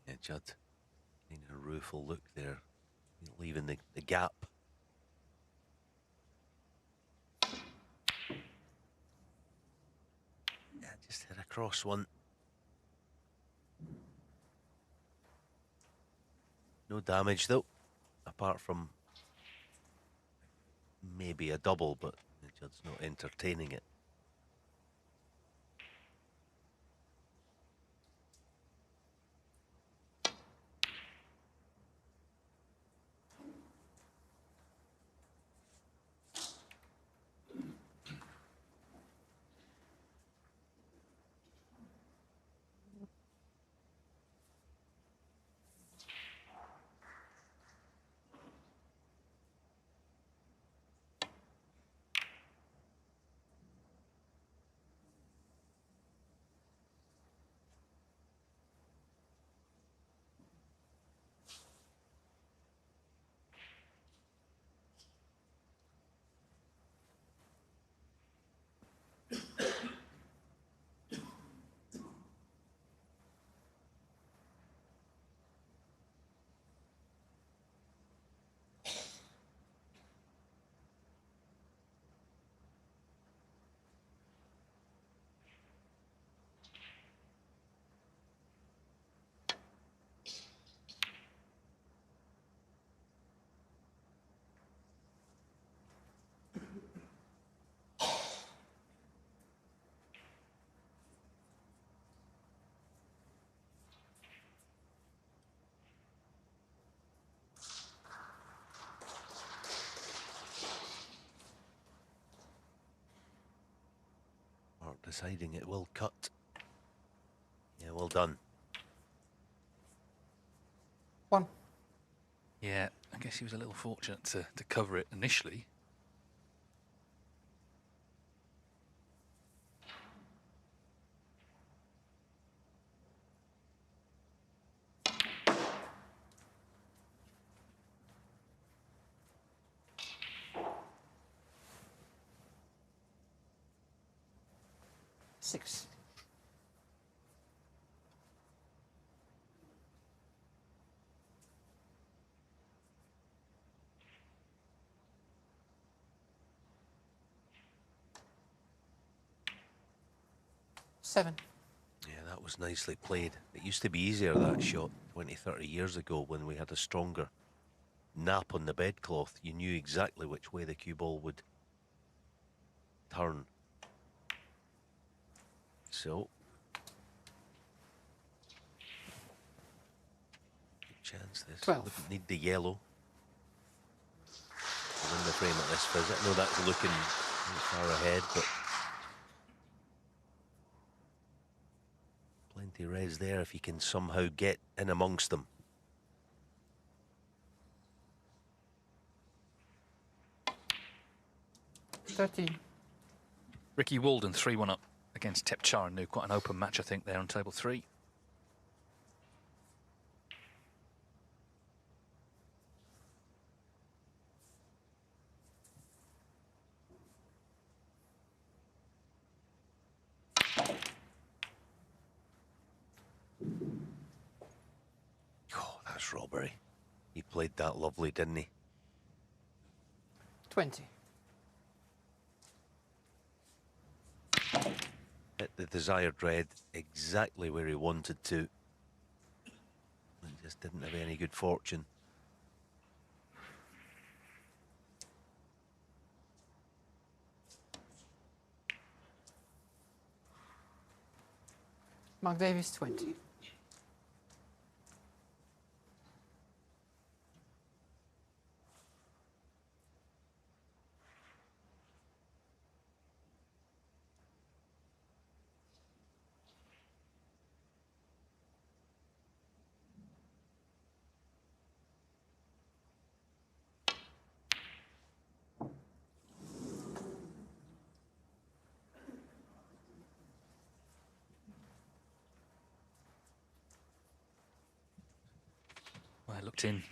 Yeah, Judd. Taking a rueful look there, leaving the gap. Yeah, just hit across one. No damage though, apart from maybe a double, but Judd's not entertaining it. start deciding it will cut. Yeah, well done. 1. Yeah, I guess he was a little fortunate to cover it initially. Six. Seven. Yeah, that was nicely played. It used to be easier, that shot, 20, 30 years ago when we had a stronger nap on the bedcloth. You knew exactly which way the cue ball would turn. So, good chance this. 12. Wouldn't need the yellow to win the frame at this visit. I know that's looking far ahead, but plenty reds there if you can somehow get in amongst them. 13. Ricky Walden 3-1 up against Tepcharan. Quite an open match, I think, there on table 3. Oh, that's robbery. He played that lovely, didn't he? 20. Hit the desired red exactly where he wanted to. And just didn't have any good fortune. Mark Davis, 20. Well, I looked in,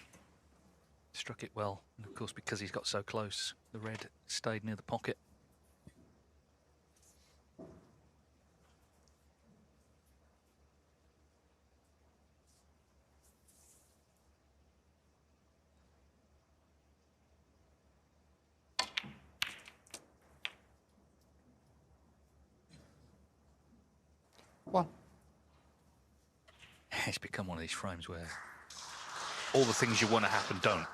struck it well, and of course because he's got so close, the red stayed near the pocket. One. It's become one of these frames where all the things you want to happen don't.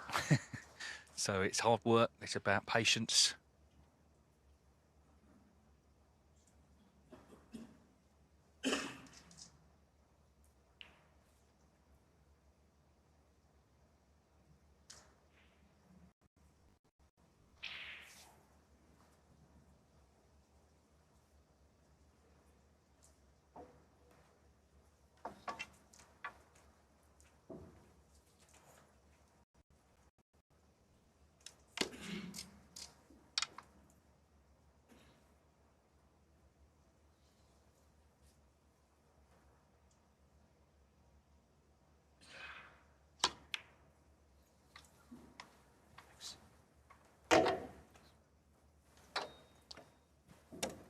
So it's hard work, it's about patience.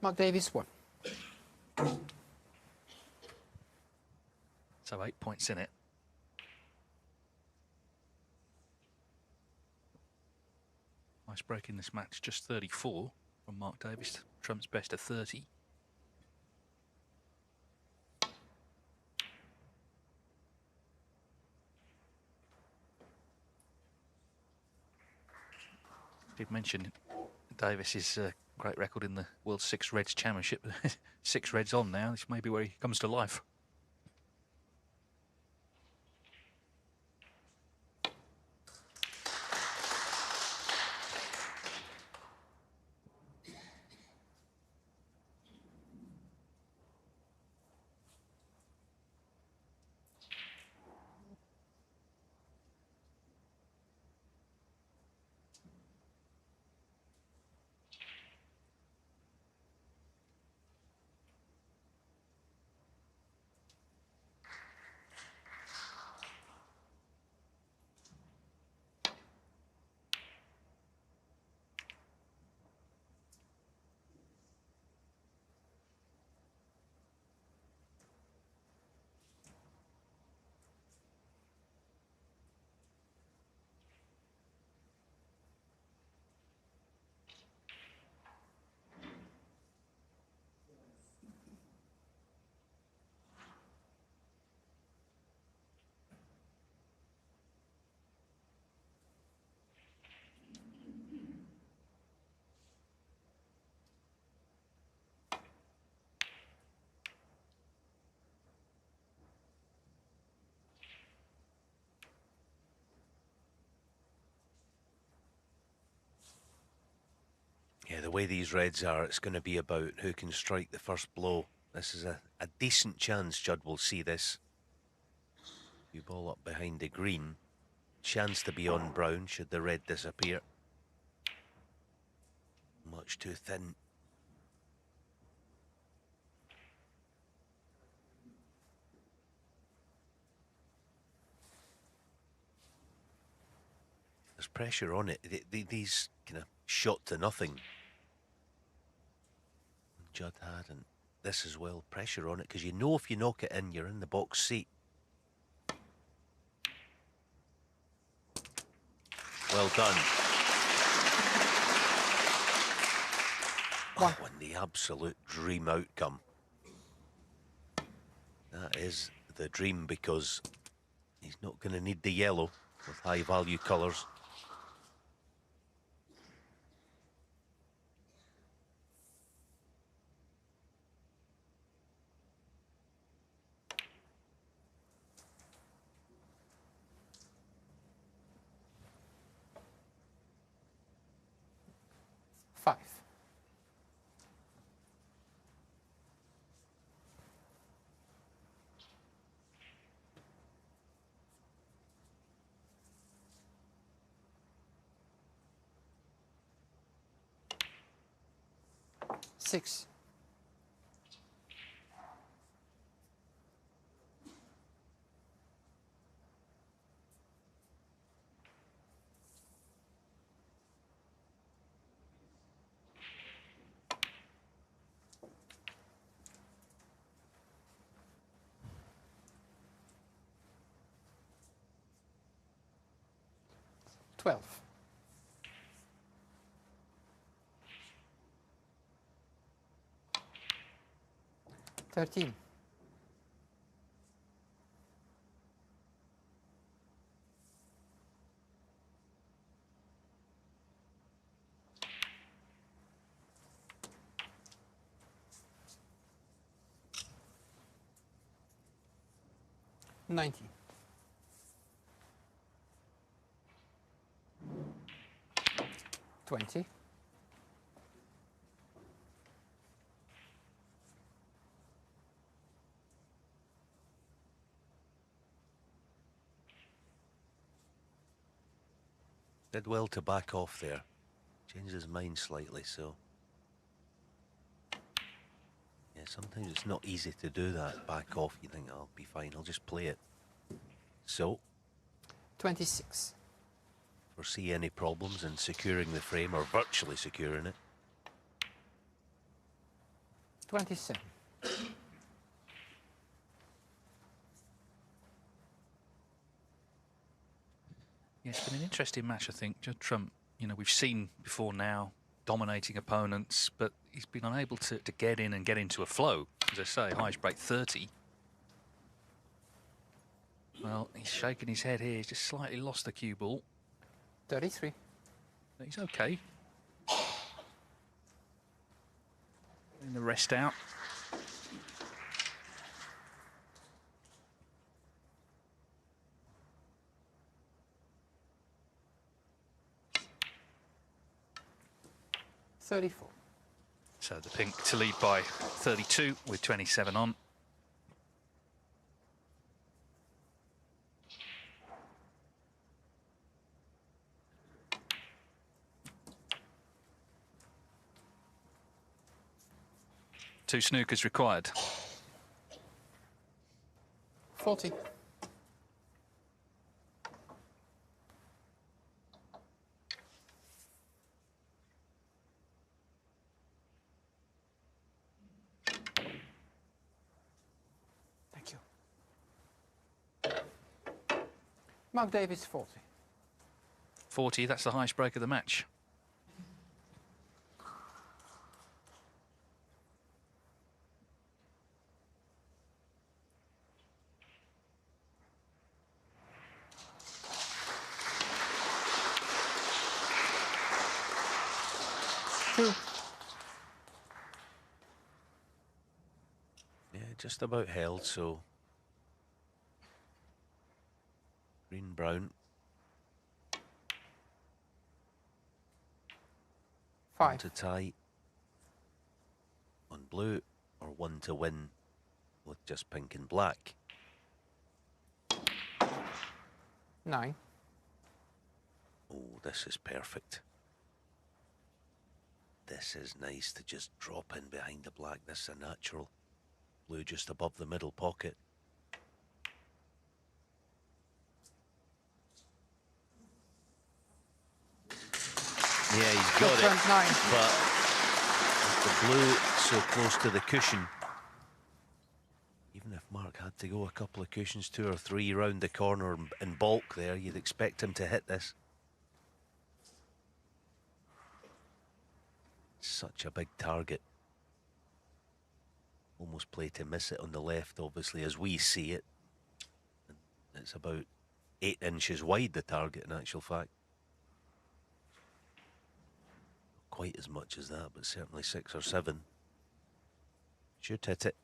Mark Davis, 1. So 8 points in it. Nice break in this match, just 34 from Mark Davis. Trump's best of 30. Did mention Davis's great record in the World Six Reds Championship. 6 reds on now. This may be where he comes to life. Yeah, the way these reds are, it's going to be about who can strike the first blow. This is a decent chance Judd will see this. You ball up behind the green. Chance to be on brown should the red disappear. Much too thin. There's pressure on it. These kind of shot to nothing. Judd had, and this as well, pressure on it, because you know if you knock it in, you're in the box seat. Well done. Oh, and the absolute dream outcome. That is the dream, because he's not going to need the yellow with high value colours. Five. Six. Twelve. Thirteen. $90. 20. Did well to back off there. Changed his mind slightly, so. Yeah, sometimes it's not easy to do that. Back off, you think, I'll be fine, I'll just play it. So. 26. Foresee any problems in securing the frame, or virtually securing it? 27. Yeah, it's been an interesting match, I think. Judd Trump, you know, we've seen before now, dominating opponents, but he's been unable to get in and get into a flow. As I say, highest break 30. Well, he's shaking his head here. He's just slightly lost the cue ball. 33. But he's okay. In the rest out. $34. So the pink to lead by 32 with 27 on. Two snookers required. 40. Thank you. Mark Davis, 40. 40, that's the highest break of the match. Yeah, just about held, so. Green, brown. One 5. to tie on blue, or one to win with just pink and black. 9. Oh, this is perfect. This is nice to just drop in behind the black. This is a natural. Blue just above the middle pocket. Yeah, he's got it. 9. But the blue so close to the cushion. Even if Mark had to go a couple of cushions, 2 or 3 round the corner in bulk there, you'd expect him to hit this. Such a big target. Almost play to miss it on the left, obviously, as we see it. It's about 8 inches wide, the target, in actual fact. Not quite as much as that, but certainly 6 or 7. Should hit it.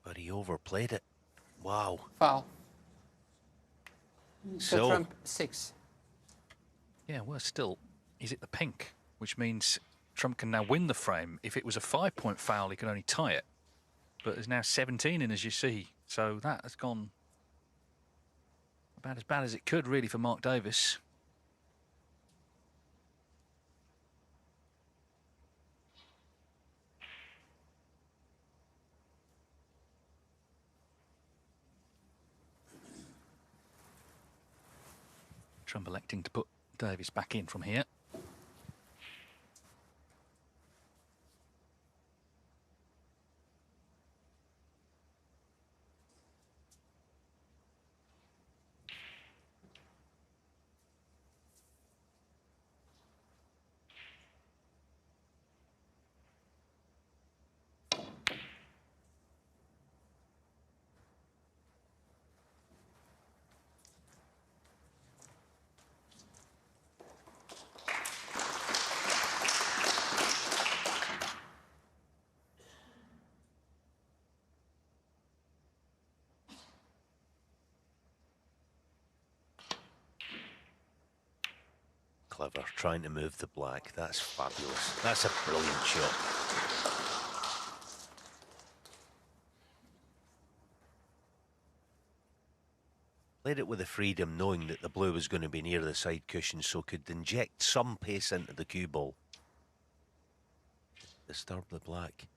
But he overplayed it. Wow. Foul. So Trump 6. Yeah, well, still, he's at the pink, which means Trump can now win the frame. If it was a 5-point foul, he can only tie it. But there's now 17 in, as you see. So that has gone about as bad as it could, really, for Mark Davis. Trump electing to put Davis back in from here. clever, trying to move the black. That's fabulous. That's a brilliant shot. Played it with the freedom, knowing that the blue was going to be near the side cushion, so could inject some pace into the cue ball. Disturb the black.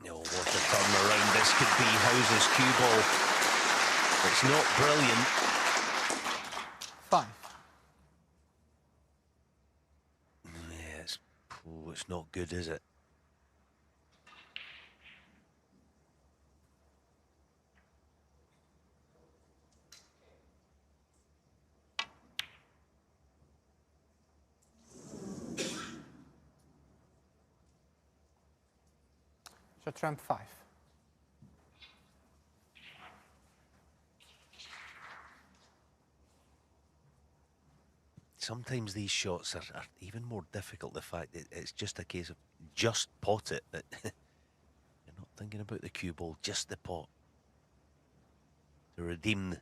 Oh, what a turnaround this could be. House's cue ball. It's not brilliant. 5. Yeah, it's not good, is it? So trump 5. Sometimes these shots are even more difficult. The fact that it's just a case of just pot it. That you're not thinking about the cue ball, just the pot. To redeem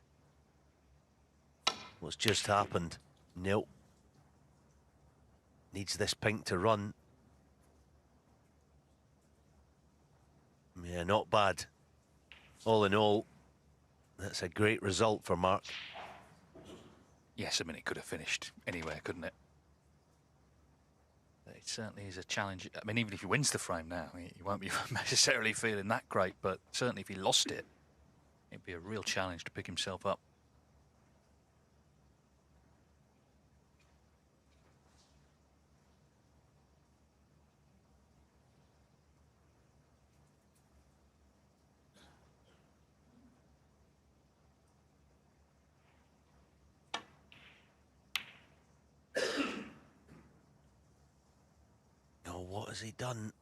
what's just happened. Nope. Needs this pink to run. Yeah, not bad. All in all, that's a great result for Mark. Yes, I mean, it could have finished anywhere, couldn't it? It certainly is a challenge. I mean, even if he wins the frame now, he won't be necessarily feeling that great, but certainly if he lost it, it'd be a real challenge to pick himself up. what has he done?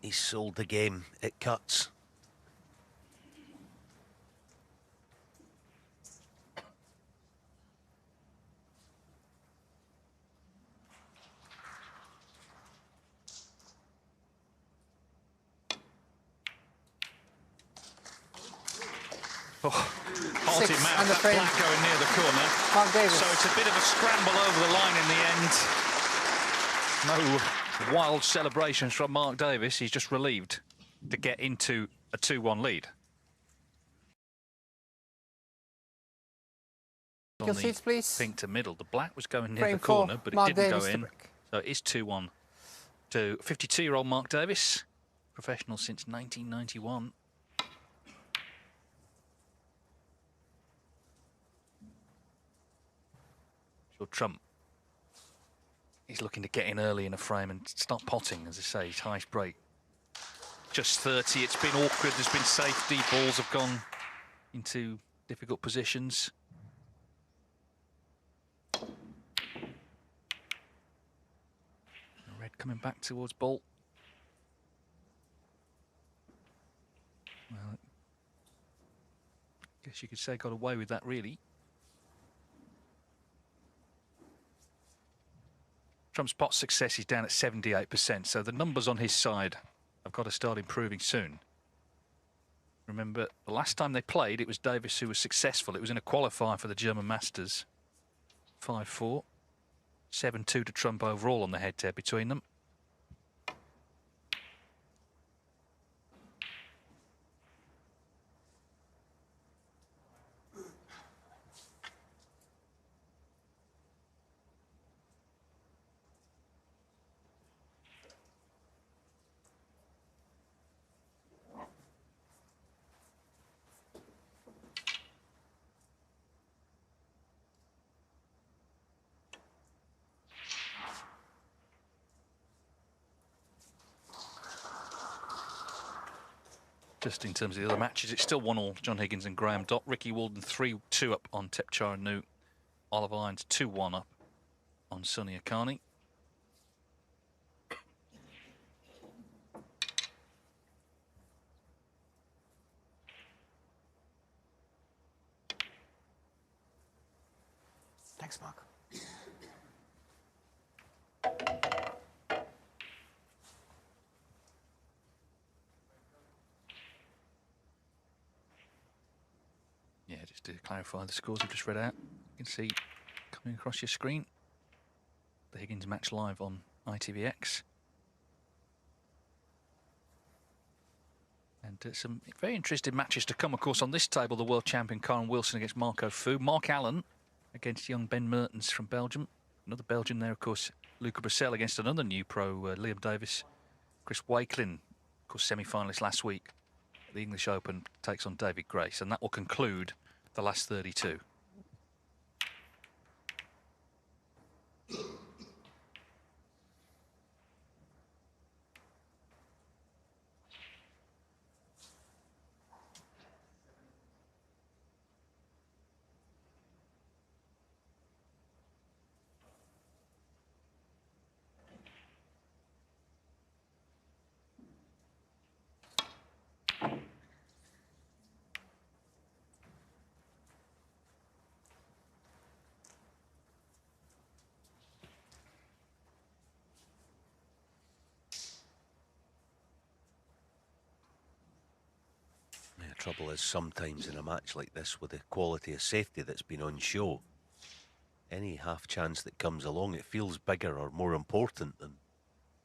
He's sold the game. It cuts. Oh, Halted Six Mount, under that frame. black going near the corner. Mark Davis. So it's a bit of a scramble over the line in the end. No wild celebrations from Mark Davis. He's just relieved to get into a 2-1 lead. Your seats, please. Pink to middle. The black was going near Frame the corner, 4, but Mark it didn't Davis go to in. break. So it is 2-1 to 52-year-old Mark Davis, professional since 1991. Trump, he's looking to get in early in a frame and start potting, as I say, his highest break. Just 30, it's been awkward, there's been safety, balls have gone into difficult positions. Red coming back towards ball. Well, I guess you could say got away with that, really. Trump's pot success is down at 78%, so the numbers on his side have got to start improving soon. Remember, the last time they played, it was Davis who was successful. It was in a qualifier for the German Masters. 5-4. 7-2 to Trump overall on the head-to-head between them. Just in terms of the other matches, it's still 1-1, John Higgins and Graham Dott. Ricky Walden 3-2 up on Tepchara Nu. Oliver Irons 2-1 up on Sonny Akani. Thanks, Mark. Yeah, just to clarify the scores I've just read out, you can see coming across your screen the Higgins match live on ITVX. And some very interesting matches to come, of course, on this table. The world champion Karen Wilson against Marco Fu. Mark Allen against young Ben Mertens from Belgium. Another Belgian there, of course, Luca Brissell against another new pro, Liam Davis. Chris Wakelin, of course, semi-finalist last week at the English Open, takes on David Grace. And that will conclude the last 32. Trouble is sometimes in a match like this, with the quality of safety that's been on show, any half chance that comes along, it feels bigger or more important than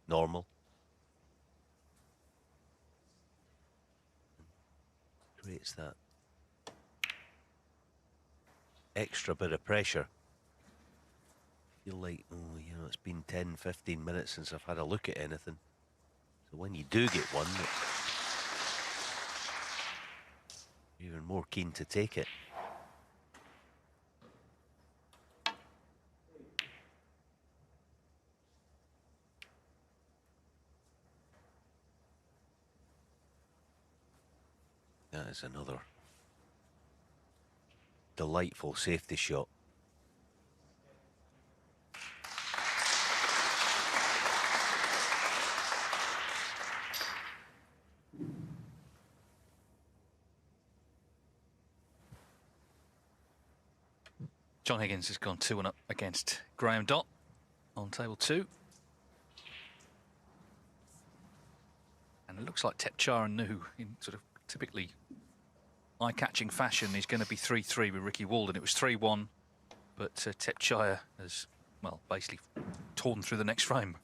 normal. Creates that extra bit of pressure. Feel like, oh, you know, it's been 10-15 minutes since I've had a look at anything. So when you do get one, you're even more keen to take it. That is another delightful safety shot. John Higgins has gone 2-1 up against Graham Dott on table 2. And it looks like Tepchara knew, in sort of typically eye-catching fashion, he's going to be 3-3 with Ricky Walden. It was 3-1, but Tepchara has, well, basically torn through the next frame.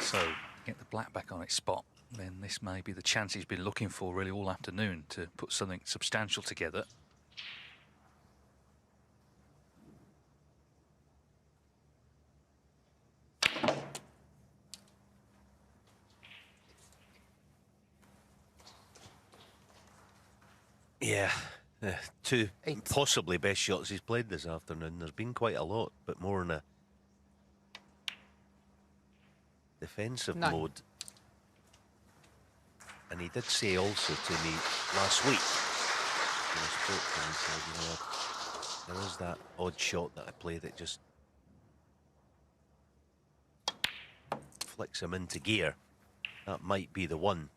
So get the black back on its spot, then this may be the chance he's been looking for really all afternoon to put something substantial together. Yeah, the two possibly best shots he's played this afternoon. There's been quite a lot, but more in a defensive mode. And he did say also to me last week, when I spoke to him, he said, you know, there is that odd shot that I play that just flicks him into gear. That might be the one.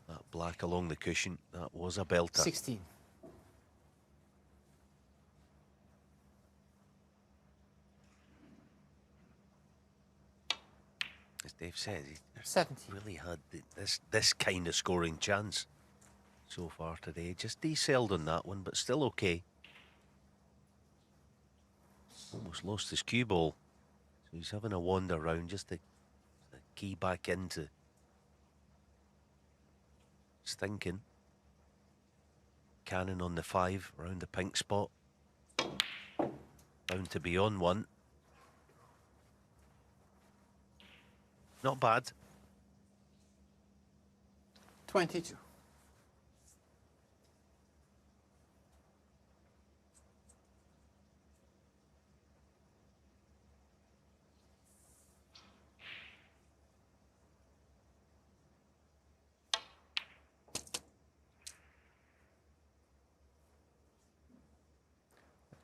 That black along the cushion, that was a belter. 16. As Dave said, he 70. really had this kind of scoring chance so far today. Just decelled on that one, but still okay. Almost lost his cue ball. So he's having a wander around just to key back into thinking. Cannon on the 5 around the pink spot. Bound to be on one. Not bad. 22.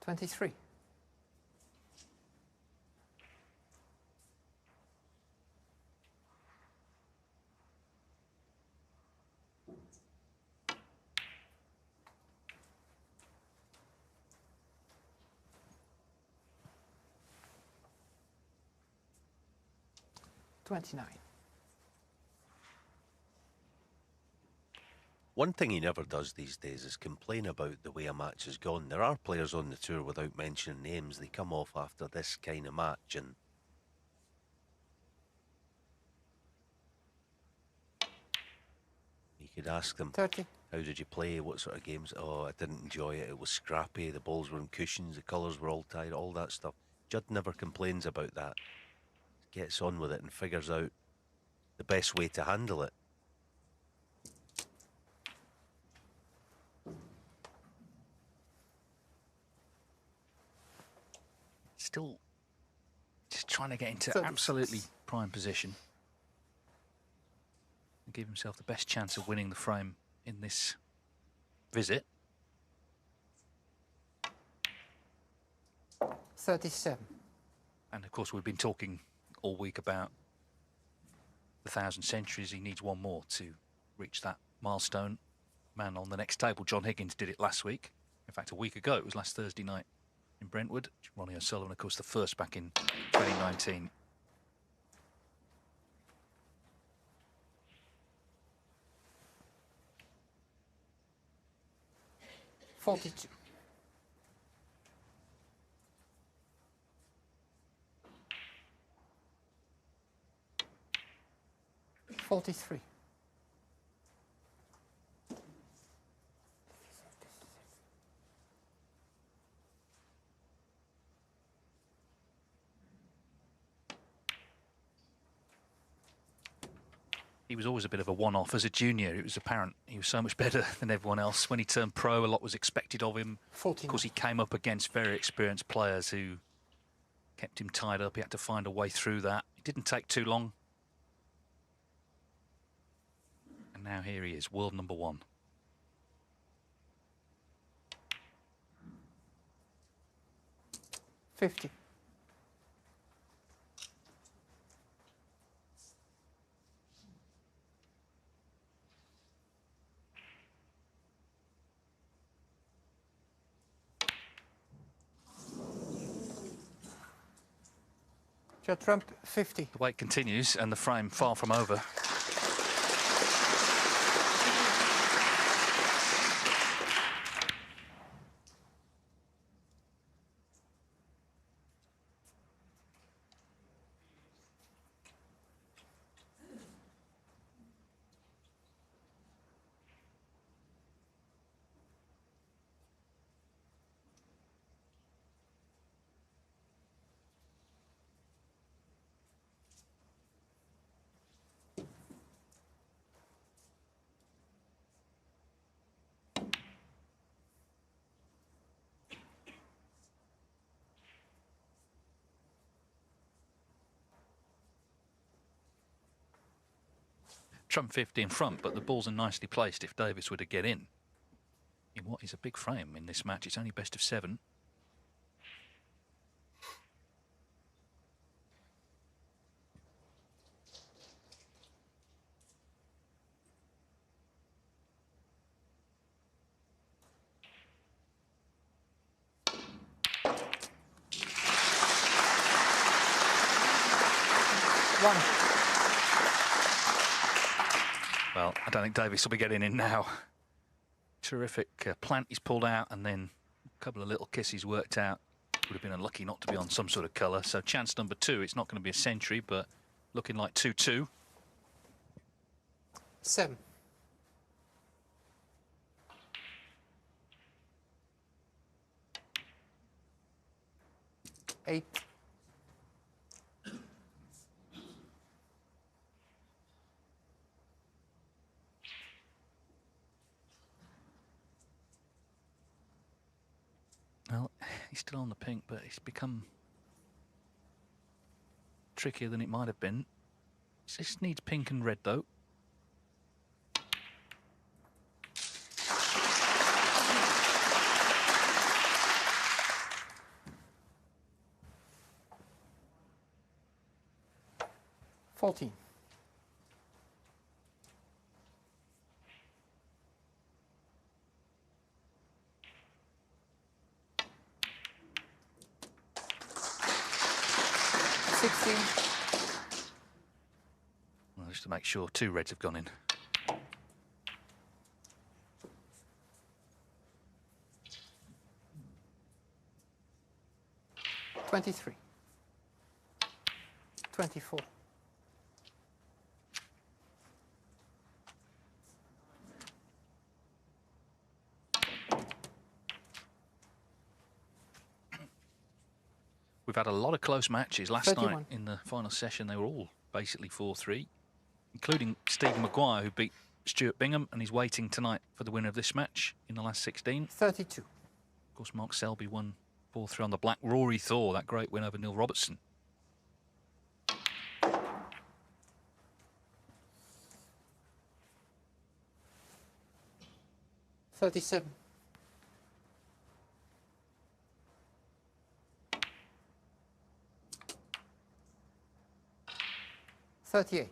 $23. $29. One thing he never does these days is complain about the way a match has gone. There are players on the tour, without mentioning names, they come off after this kind of match and you could ask them, 30. How did you play? What sort of games? Oh, I didn't enjoy it. It was scrappy. The balls were on cushions. The colours were all tight. All that stuff. Judd never complains about that. Gets on with it and figures out the best way to handle it. Still just trying to get into 36. absolutely prime position and give himself the best chance of winning the frame in this visit. 37. And of course we've been talking all week about the 1,000 centuries. He needs one more to reach that milestone. Man on the next table, John Higgins, did it last week. In fact, a week ago, it was last Thursday night in Brentwood. Ronnie O'Sullivan, of course, the first back in 2019. $42. $43. he was always a bit of a one-off as a junior. It was apparent he was so much better than everyone else. When he turned pro, a lot was expected of him. 14. Of course, he came up against very experienced players who kept him tied up. He had to find a way through that. It didn't take too long. And now here he is, world number 1. $50. Judd trumped 50. The wait continues and the frame far from over. Trump 50 in front, but the balls are nicely placed if Davis were to get in what is a big frame in this match. It's only best of 7. Well, I don't think Davis will be getting in now. Terrific plant he's pulled out, and then a couple of little kisses worked out. Would have been unlucky not to be on some sort of colour. So chance number 2, it's not going to be a century, but looking like 2-2. 7. 8. Well, he's still on the pink, but it's become trickier than it might have been. This needs pink and red, though. $14. 16. Well, just to make sure 2 reds have gone in. $23. 24. We've had a lot of close matches. Last 31. night in the final session, they were all basically 4-3, including Stephen Maguire, who beat Stuart Bingham, and he's waiting tonight for the winner of this match in the last 16. 32. Of course, Mark Selby won 4-3 on the black. Rory Thor, that great win over Neil Robertson. $37. 38.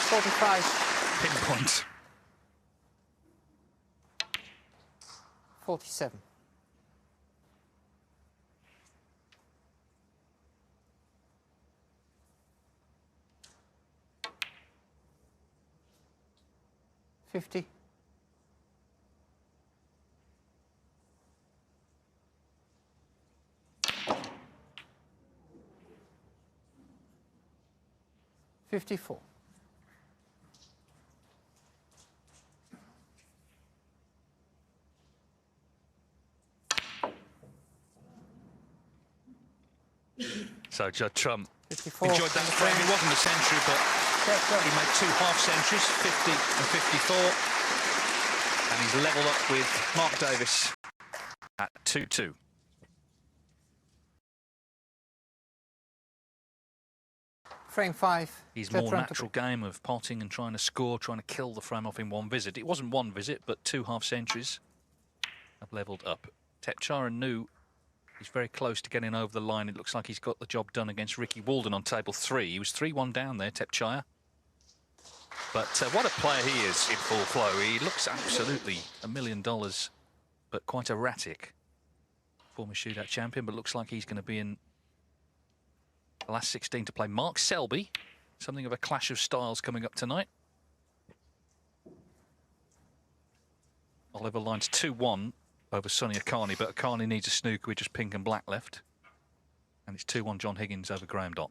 45. Pinpoint. 47. 50. 54. So Judd Trump 54 enjoyed that frame. It wasn't a century, but he made 2 half centuries, 50 and 54. And he's levelled up with Mark Davis at 2-2. Frame 5. His more natural game of potting and trying to score, trying to kill the frame off in one visit. It wasn't one visit, but 2 half centuries have levelled up. Tepchara knew he's very close to getting over the line. It looks like he's got the job done against Ricky Walden on table 3. He was 3-1 down there, Tepchara. But what a player he is in full flow. He looks absolutely $1 million, but quite erratic. Former shootout champion, but looks like he's going to be in the last 16 to play Mark Selby. Something of a clash of styles coming up tonight. Oliver Lyons 2-1 over Sonny Akani, but Akani needs a snooker with just pink and black left. And it's 2-1 John Higgins over Graham Dott.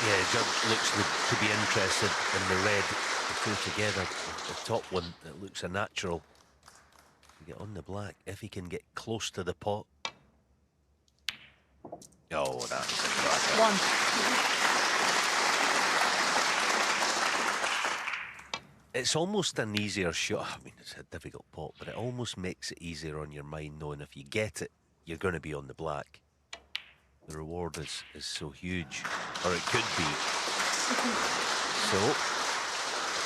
Yeah, Judd looks to be interested in the red, the two together. The top one, that looks a natural. Get on the black, if he can get close to the pot. Oh, that's a cracker. 1. It's almost an easier shot. I mean, it's a difficult pot, but it almost makes it easier on your mind knowing if you get it, you're going to be on the black. The reward is so huge, or it could be. So,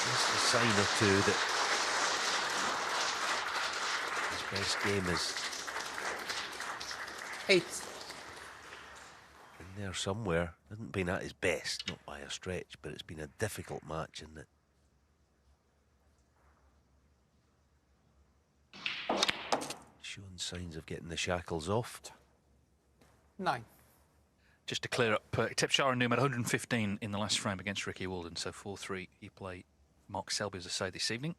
just a sign or two that his best game is 8. in there somewhere. Hasn't been at his best, not by a stretch, but it's been a difficult match, isn't it? Showing signs of getting the shackles off. 9. Just to clear up, Tepchara Newman 115 in the last frame against Ricky Walden, so 4-3. He played Mark Selby, as I say, this evening.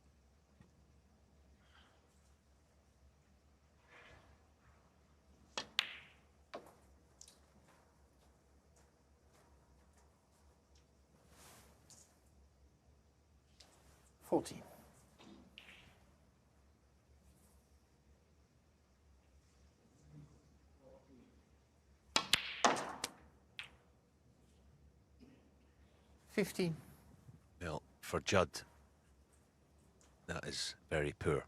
$14. $15. Well, for Judd, that is very poor.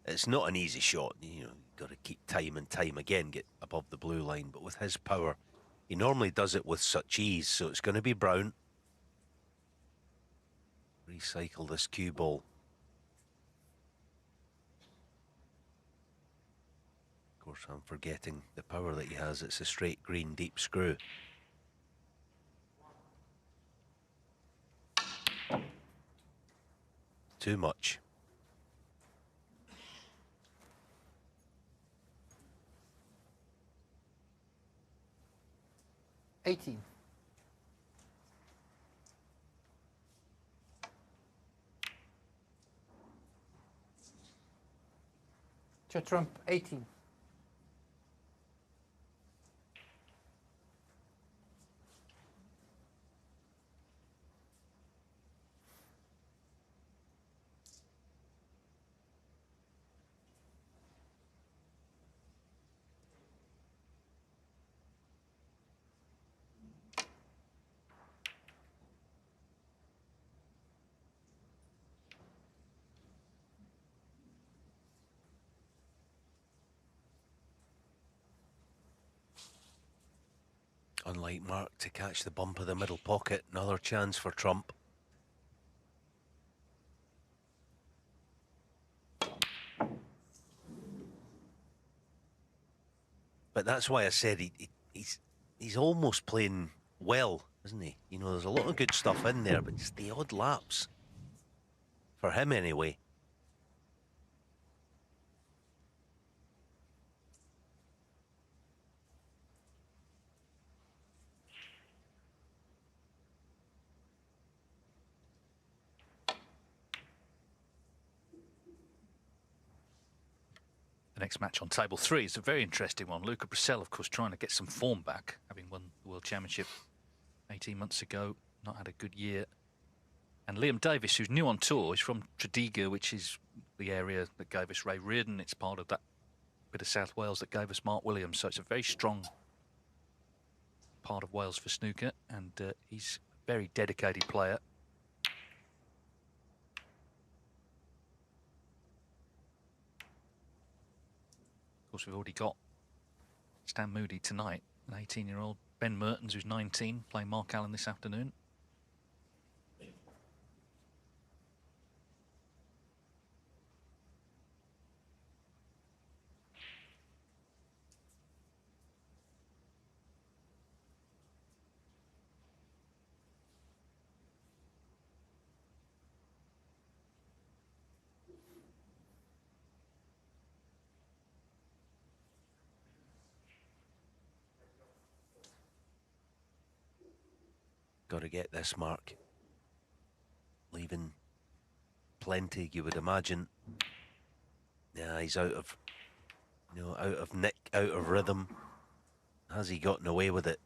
It's not an easy shot, you know, you've got to keep time and time again, get above the blue line, but with his power, he normally does it with such ease, so it's going to be brown. Recycle this cue ball. Of course, I'm forgetting the power that he has. It's a straight green deep screw. Too much. $18. Judd Trump 18. Unlike Mark to catch the bump of the middle pocket, another chance for Trump. But that's why I said he's almost playing well, isn't he? You know, there's a lot of good stuff in there, but just the odd lapse. For him, anyway. The next match on table 3 is a very interesting one. Luca Brissell, of course, trying to get some form back, having won the World Championship 18 months ago, not had a good year. And Liam Davis, who's new on tour, is from Tredegar, which is the area that gave us Ray Reardon. It's part of that bit of South Wales that gave us Mark Williams. So it's a very strong part of Wales for snooker, and he's a very dedicated player. Of course, we've already got Stan Moody tonight, an 18-year-old. Ben Mertens, who's 19, playing Mark Allen this afternoon. Got to get this, Mark. Leaving plenty, you would imagine. Yeah, he's out of, you know, out of nick, out of rhythm. Has he gotten away with it?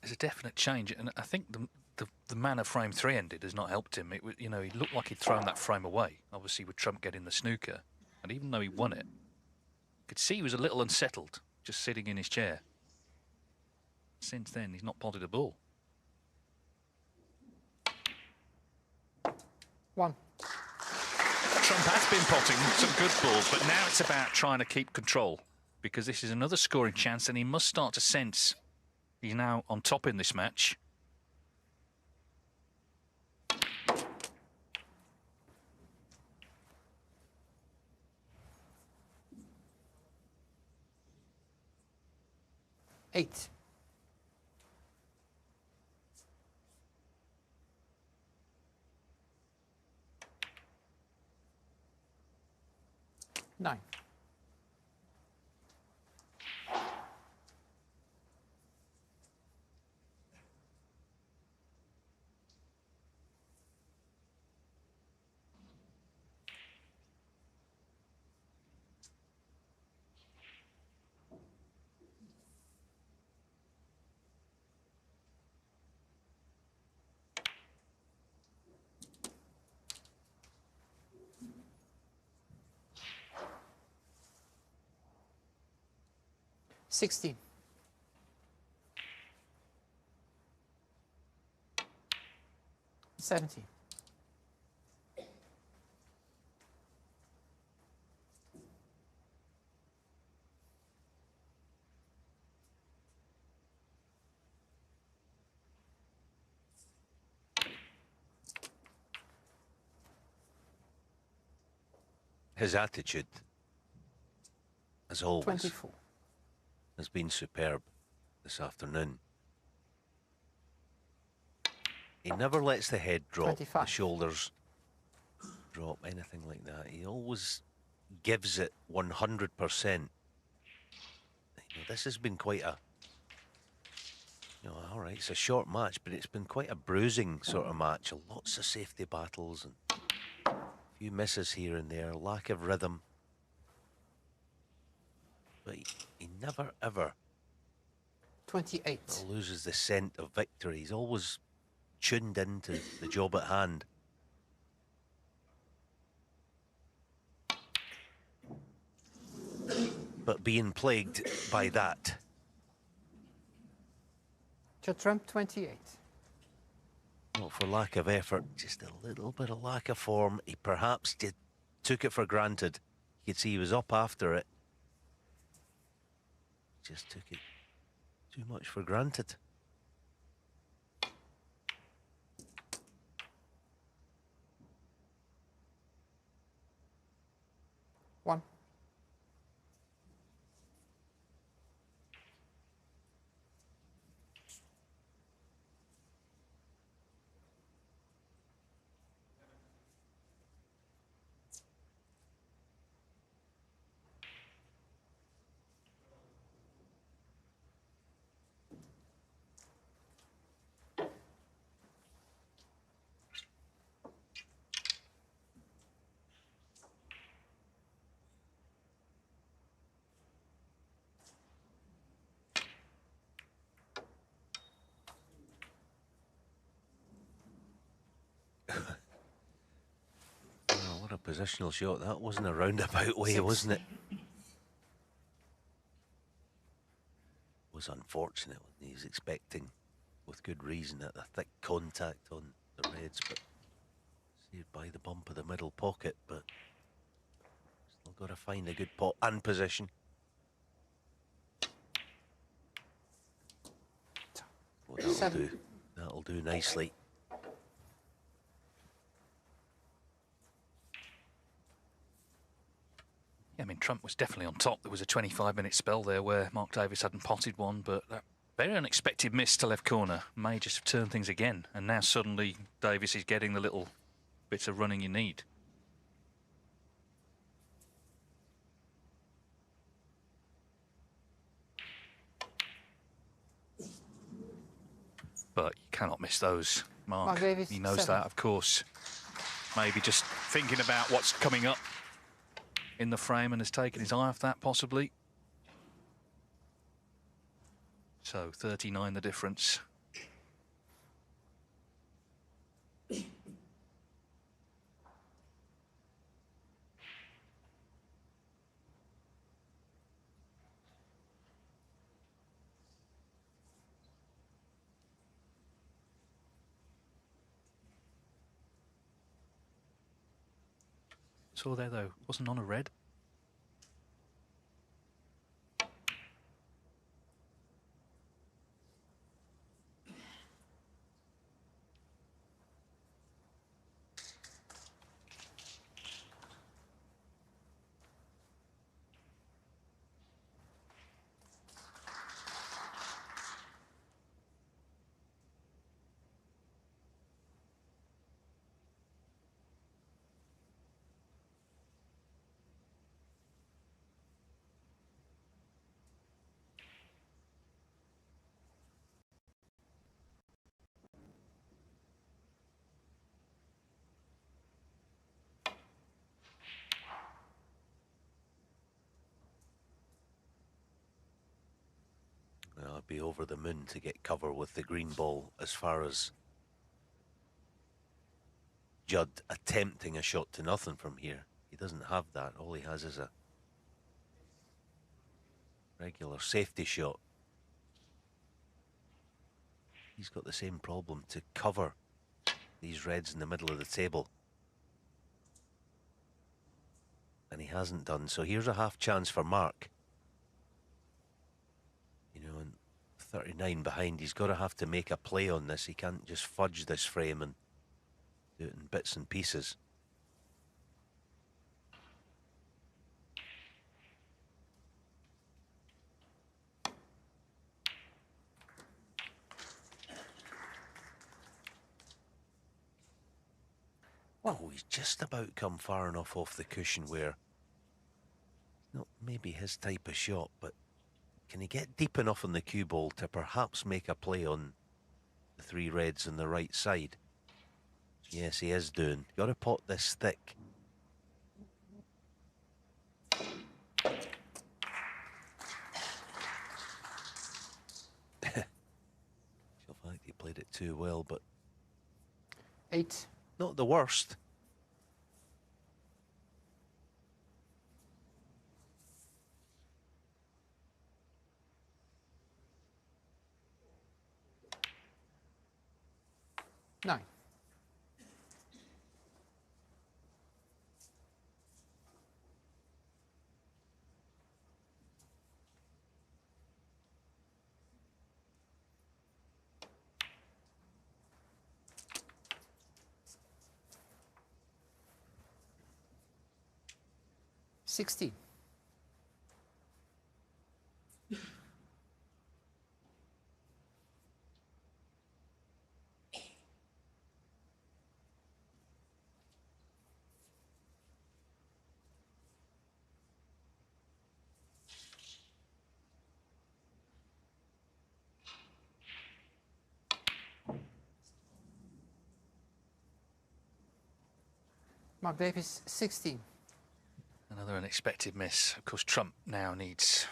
There's a definite change, and I think the manner frame 3 ended has not helped him. It was, you know, he looked like he'd thrown that frame away. Obviously, with Trump getting the snooker, and even though he won it, you could see he was a little unsettled, just sitting in his chair. Since then, he's not potted a ball. 1. Trump has been potting some good balls, but now it's about trying to keep control, because this is another scoring chance, and he must start to sense he's now on top in this match. Eight. 9. 16. 17. 'His attitude, as always, 24. has been superb this afternoon. He never lets the head drop, 25. the shoulders drop, anything like that. He always gives it 100%. You know, this has been quite a, you know, all right, it's a short match, but it's been quite a bruising sort of match. Lots of safety battles and a few misses here and there, lack of rhythm. But he never, ever 28. loses the scent of victory. He's always tuned into the job at hand. But being plagued by that. Judd Trump, 28. Not for lack of effort, just a little bit of lack of form. He perhaps took it for granted. You could see he was up after it. Just took it too much for granted. positional shot. That wasn't a roundabout way, 6. wasn't it? It was unfortunate when he was expecting, with good reason, a thick contact on the Reds, but saved by the bump of the middle pocket, but still got to find a good pot and position. Well, that'll do. That'll do nicely. Yeah, I mean, Trump was definitely on top. There was a 25-minute spell there where Mark Davis hadn't potted one, but that very unexpected miss to left corner may just have turned things again. And now suddenly Davis is getting the little bits of running you need. But you cannot miss those, Mark. Davis, He knows 7. that, of course. Maybe just thinking about what's coming up in the frame and has taken his eye off that, possibly. So 39 the difference. Saw there though, wasn't on a red. Well, I'd be over the moon to get cover with the green ball. As far as Judd attempting a shot to nothing from here, he doesn't have that. All he has is a regular safety shot. He's got the same problem to cover these Reds in the middle of the table, and he hasn't done. So here's a half chance for Mark. You know, and 39 behind, he's got to have to make a play on this. He can't just fudge this frame and do it in bits and pieces. Oh, he's just about come far enough off the cushion where, not maybe his type of shot, but can he get deep enough on the cue ball to perhaps make a play on the 3 Reds on the right side? Yes, he is doing. Got to pot this thick. I think he played it too well, but 8. not the worst. Nine. $60. Mark Davis, 16. Another unexpected miss. Of course, Trump now needs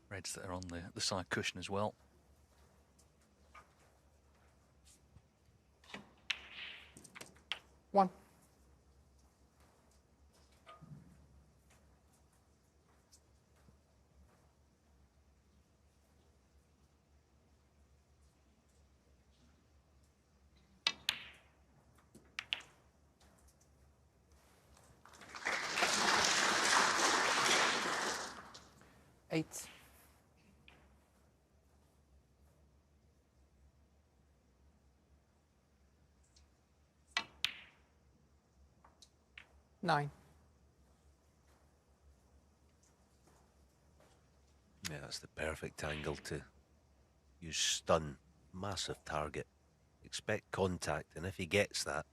Reds that are on the side cushion as well. One. 8. Nine. Yeah, that's the perfect angle to use stun. Massive target. Expect contact, and if he gets that,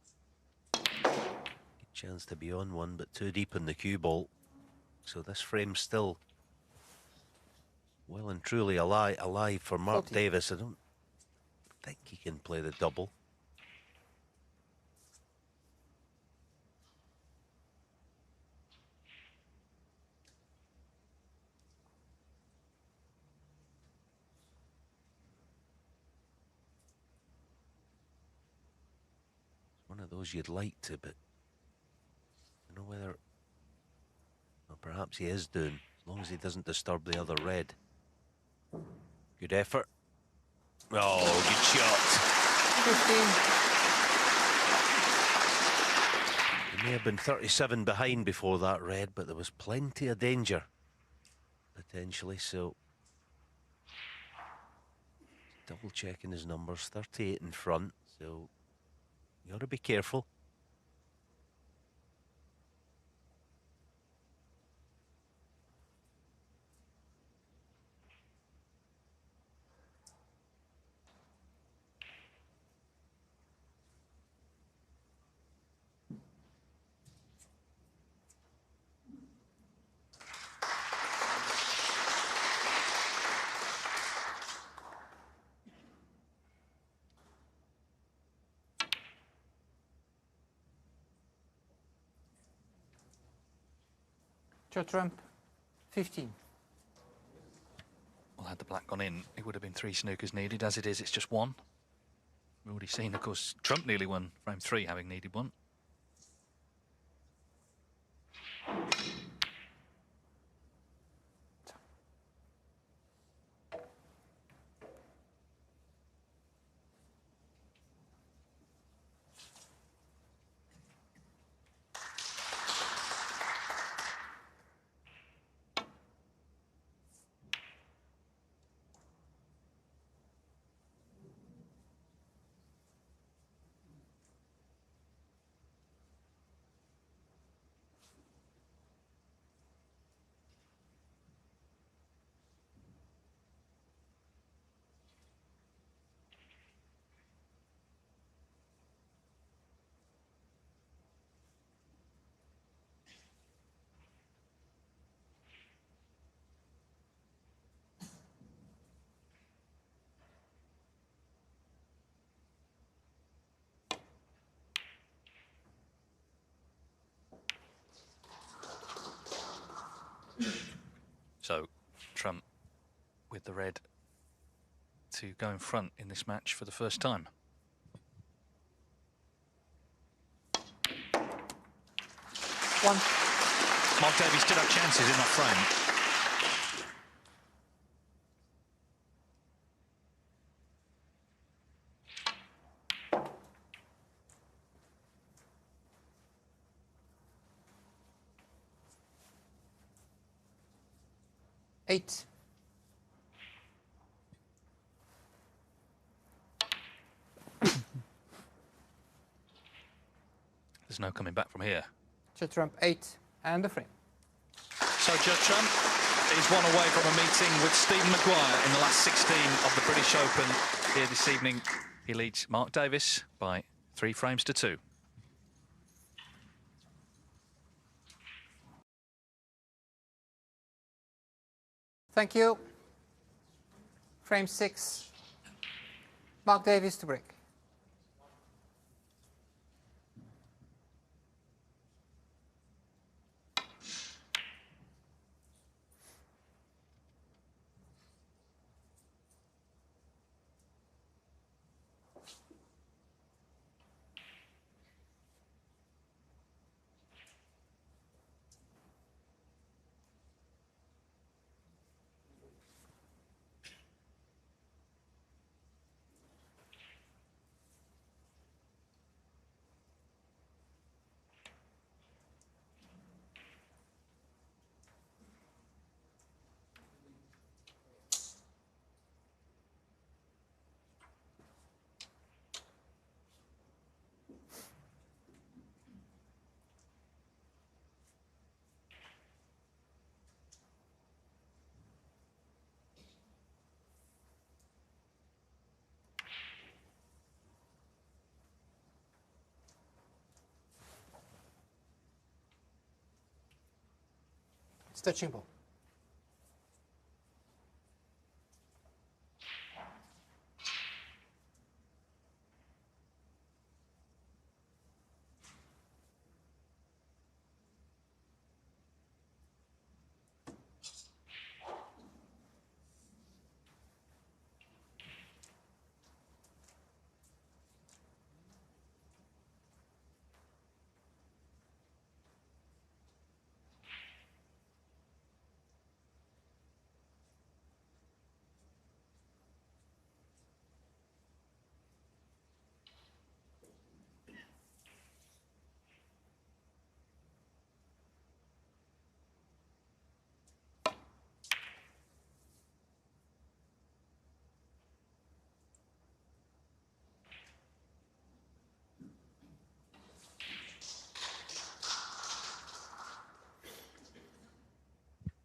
good chance to be on one, but too deep in the cue ball. So this frame's still well and truly alive for Mark 40. Davis. I don't think he can play the double. One of those you'd like to, but I don't know whether... Well, perhaps he is doing, as long as he doesn't disturb the other red. Good effort. Oh, good shot. 15. He may have been 37 behind before that red, but there was plenty of danger, potentially, so... Double checking his numbers, 38 in front, so you ought to be careful. Judd Trump, 15. Well, had the black gone in, it would have been 3 snookers needed. As it is, it's just 1. We've already seen, of course, Trump nearly won frame 3, having needed 1. So, Trump with the red to go in front in this match for the first time. One. Mark Davies did have chances in that frame. Eight. There's no coming back from here. Judd Trump, 8. And the frame. So Judd Trump is one away from a meeting with Stephen Maguire in the last 16 of the British Open here this evening. He leads Mark Davis by 3 frames to 2. Thank you. Frame 6. Mark Davis to break. It's touching ball.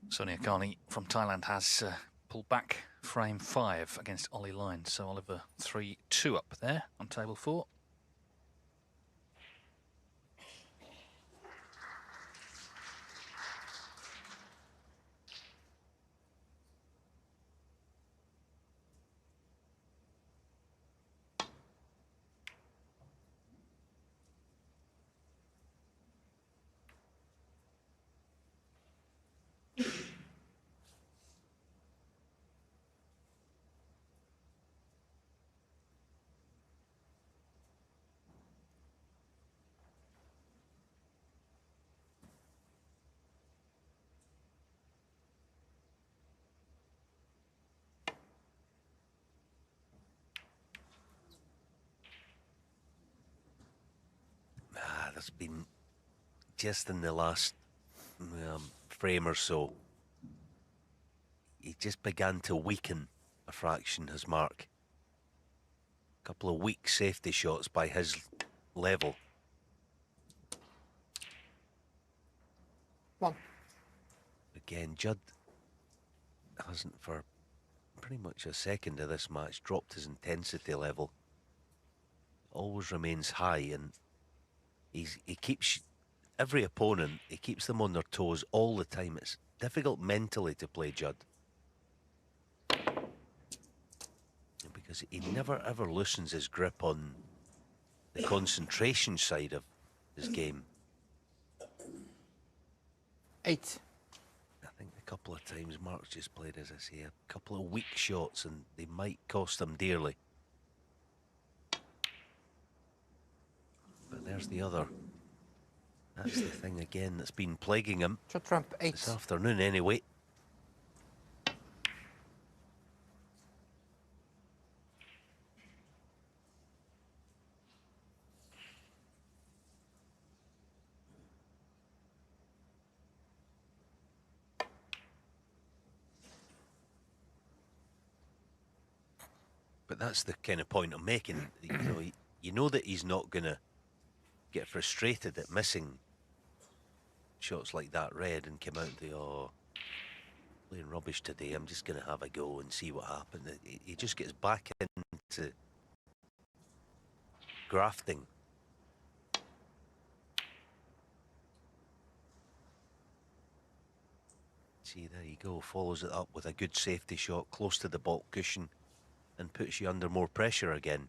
Sonia Akani from Thailand has pulled back frame 5 against Ollie Line. So Oliver 3-2 up there on table 4. There's been, just in the last frame or so, he just began to weaken a fraction, his mark. A couple of weak safety shots by his level. One. Again, Judd hasn't, for pretty much a second of this match, dropped his intensity level. Always remains high, and he keeps every opponent, he keeps them on their toes all the time. It's difficult mentally to play Judd, because he never ever loosens his grip on the concentration side of his game. 8. I think a couple of times Mark's just played, as I say, a couple of weak shots, and they might cost him dearly. But there's the other. That's the thing again that's been plaguing him Shot trump 8. this afternoon anyway. But that's the kind of point I'm making. You know that he's not going to get frustrated at missing shots like that red and come out and say, oh, playing rubbish today, I'm just going to have a go and see what happens. He just gets back into grafting. See, there you go, follows it up with a good safety shot close to the baulk cushion and puts you under more pressure again.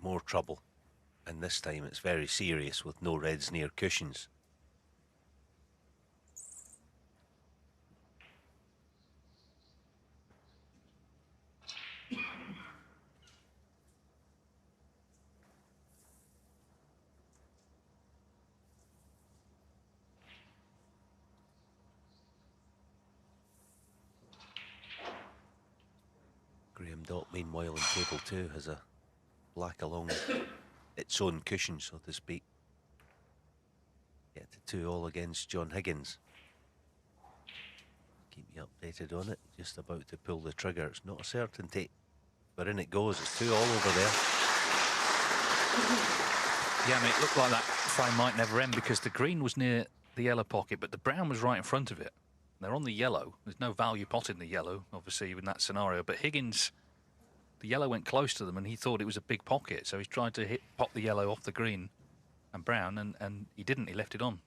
More trouble, and this time it's very serious with no reds near cushions. Graham Dot, meanwhile, in table 2 has a black along its own cushion, so to speak. Get to 2-all against John Higgins. Keep you updated on it. Just about to pull the trigger. It's not a certainty, but in it goes. It's 2-all over there. Yeah, I mean, it looked like that frame might never end because the green was near the yellow pocket, but the brown was right in front of it. They're on the yellow. There's no value pot in the yellow, obviously, in that scenario. But Higgins, the yellow went close to them, and he thought it was a big pocket, so he's tried to pop the yellow off the green and brown, and he didn't. He left it on.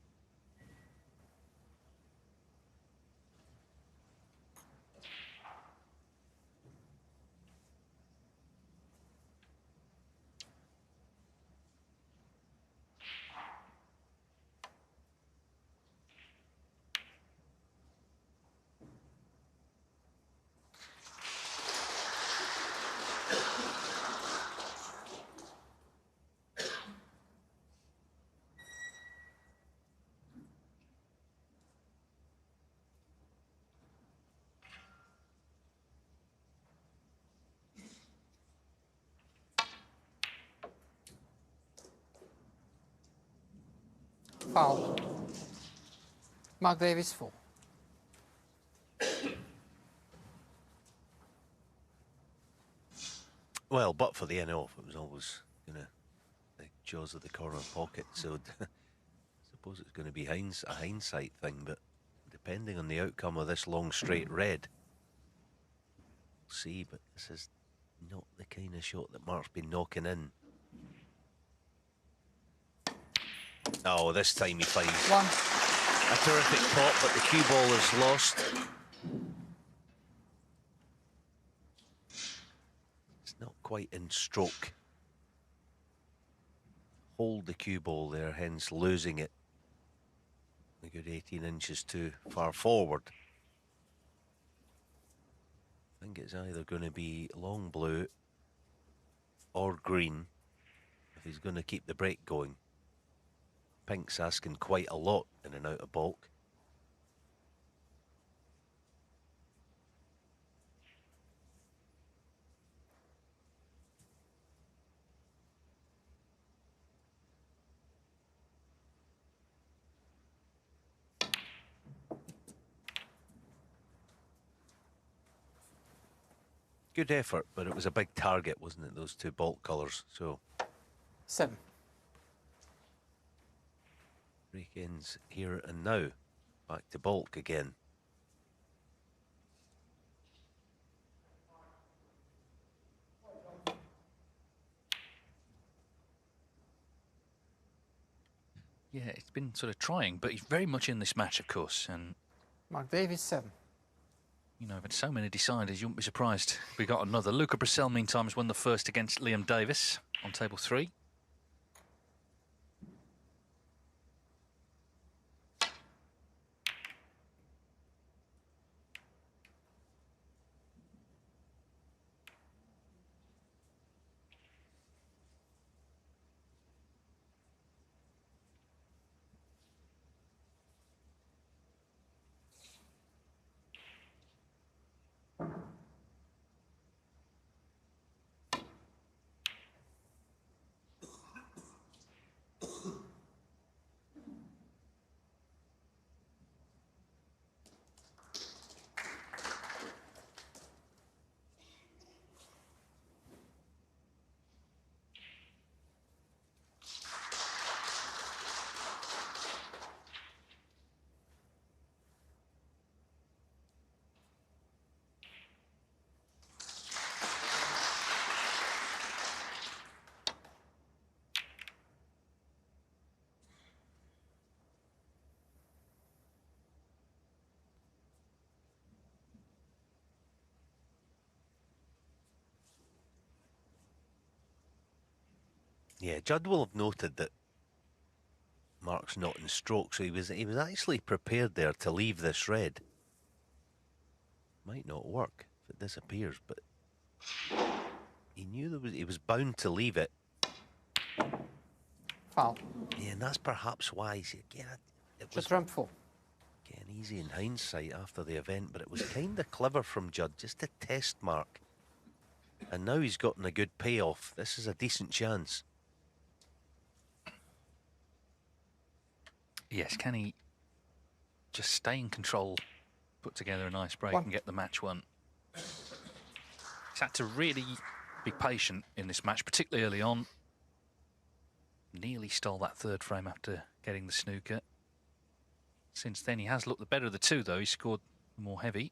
Foul. Mark Davis 4. Well, but for the NO, it was always going to the jaws of the corner pocket, so I suppose it's going to be a hindsight thing, but depending on the outcome of this long straight red, we'll see, but this is not the kind of shot that Mark's been knocking in. Oh, this time he finds a terrific pop, but the cue ball is lost. It's not quite in stroke. Hold the cue ball there, hence losing it. A good 18 inches too far forward. I think it's either going to be long blue or green if he's going to keep the break going. Pink's asking quite a lot in and out of bulk. Good effort, but it was a big target, wasn't it? Those two bulk colours. So 7. break ends here and now. Back to bulk again. Yeah, it's been sort of trying, but he's very much in this match, of course. And Mark Davis 7. you know, but so many deciders, you wouldn't be surprised if we got another. Luca Brissell, meantime, has won the first against Liam Davis on table 3. Yeah, Judd will have noted that Mark's not in stroke, so he was actually prepared there to leave this red. Might not work if it disappears, but he knew he was bound to leave it. Foul. Yeah, and that's perhaps why again it was Trump 4. again easy in hindsight after the event, but it was kind of clever from Judd just to test Mark And now he's gotten a good payoff. This is a decent chance. Yes, can he just stay in control, put together a nice break and get the match won? He's had to really be patient in this match, particularly early on. Nearly stole that third frame after getting the snooker. Since then, he has looked the better of the two, though. He scored more heavy.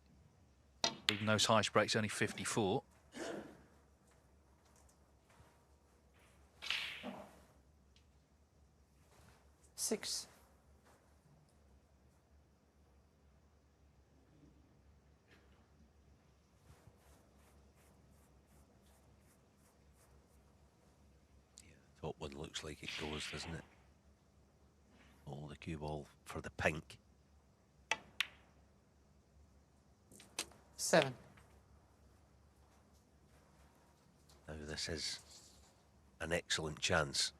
Even those high breaks, only 54. Six. Top one looks like it goes, doesn't it? All the cue ball for the pink. 7. Now this is an excellent chance.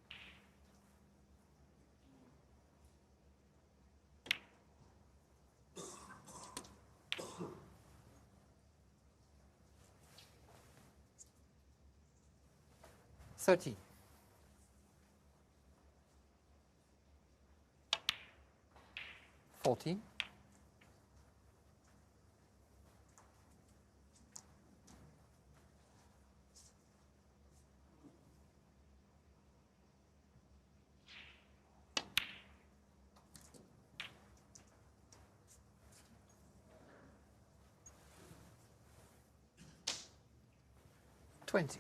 $30. 40. $20.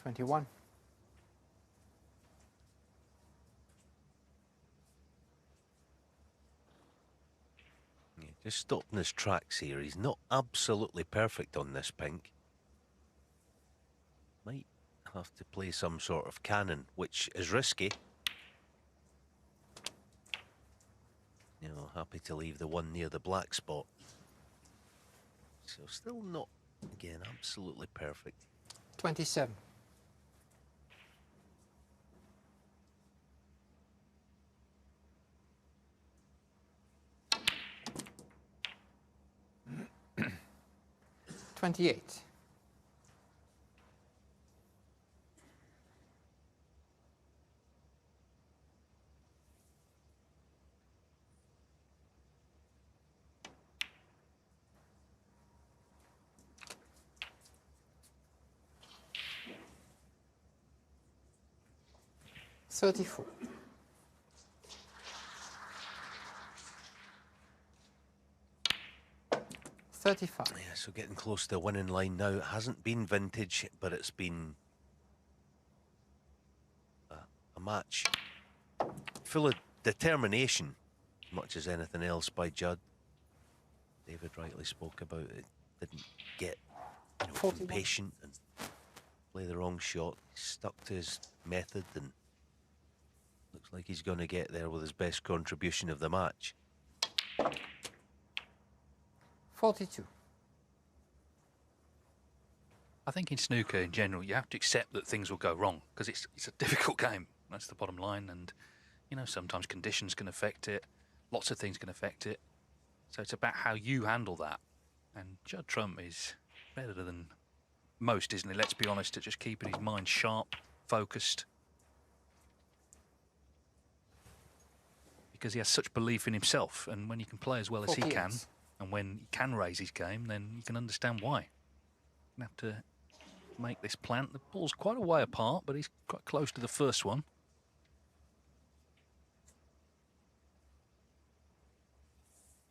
21. Yeah, just stopping his tracks here. He's not absolutely perfect on this pink. Might have to play some sort of cannon, which is risky. You know, happy to leave the one near the black spot. So still not, again, absolutely perfect. 27. $28. $34. 35. Yeah, so getting close to the winning line now. It hasn't been vintage, but it's been a match full of determination, as much as anything else, by Judd. David rightly spoke about it. Didn't get impatient and play the wrong shot. He stuck to his method and looks like he's going to get there with his best contribution of the match. 42. I think in snooker in general, you have to accept that things will go wrong because it's a difficult game. That's the bottom line. And, you know, sometimes conditions can affect it. Lots of things can affect it. So it's about how you handle that. And Judd Trump is better than most, isn't he? Let's be honest, at just keeping his mind sharp, focused. Because he has such belief in himself. And when you can play as well as he can, and when he can raise his game, then you can understand why. You have to make this plant. The ball's quite a way apart, but he's quite close to the first one.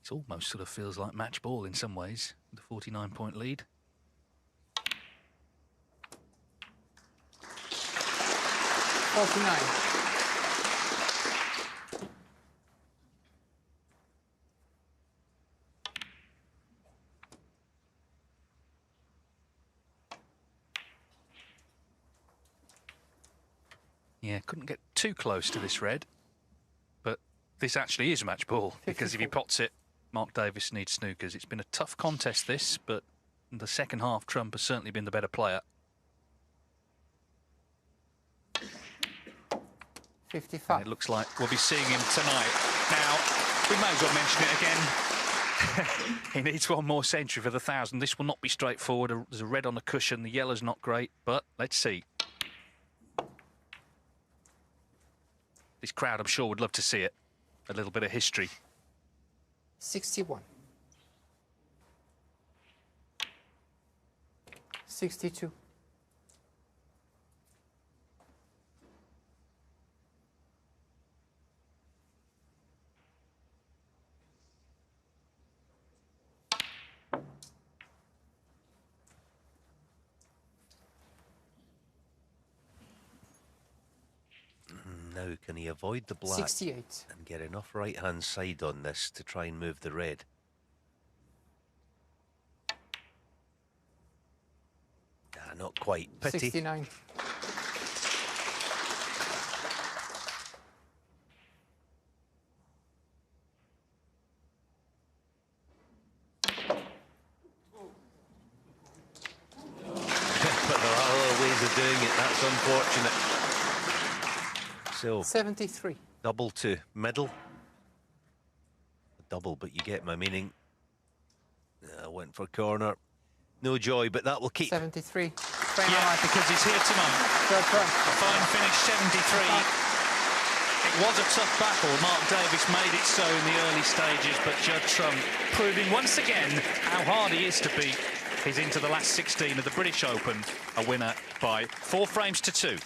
It almost sort of feels like match ball in some ways, the 49-point lead. $49. Yeah, couldn't get too close to this red, but this actually is match ball because if he pots it, Mark Davis needs snookers. It's been a tough contest this, but in the second half, Trump has certainly been the better player. 55. And it looks like we'll be seeing him tonight. Now, we may as well mention it again. He needs one more century for the 1,000. This will not be straightforward. There's a red on the cushion. The yellow's not great, but let's see. This crowd, I'm sure, would love to see it. A little bit of history. 61. 62. Now, can he avoid the black 68. and get enough right-hand side on this to try and move the red? Ah, not quite. Pity. 69. But there are other ways of doing it. That's unfortunate. So 73. double to middle. Double, but you get my meaning. Went for corner. No joy, but that will keep. 73. Yeah, because he's here tonight. Fine finish, 73. It was a tough battle. Mark Davis made it so in the early stages, but Judd Trump proving once again how hard he is to beat. He's into the last 16 of the British Open, a winner by 4 frames to 2.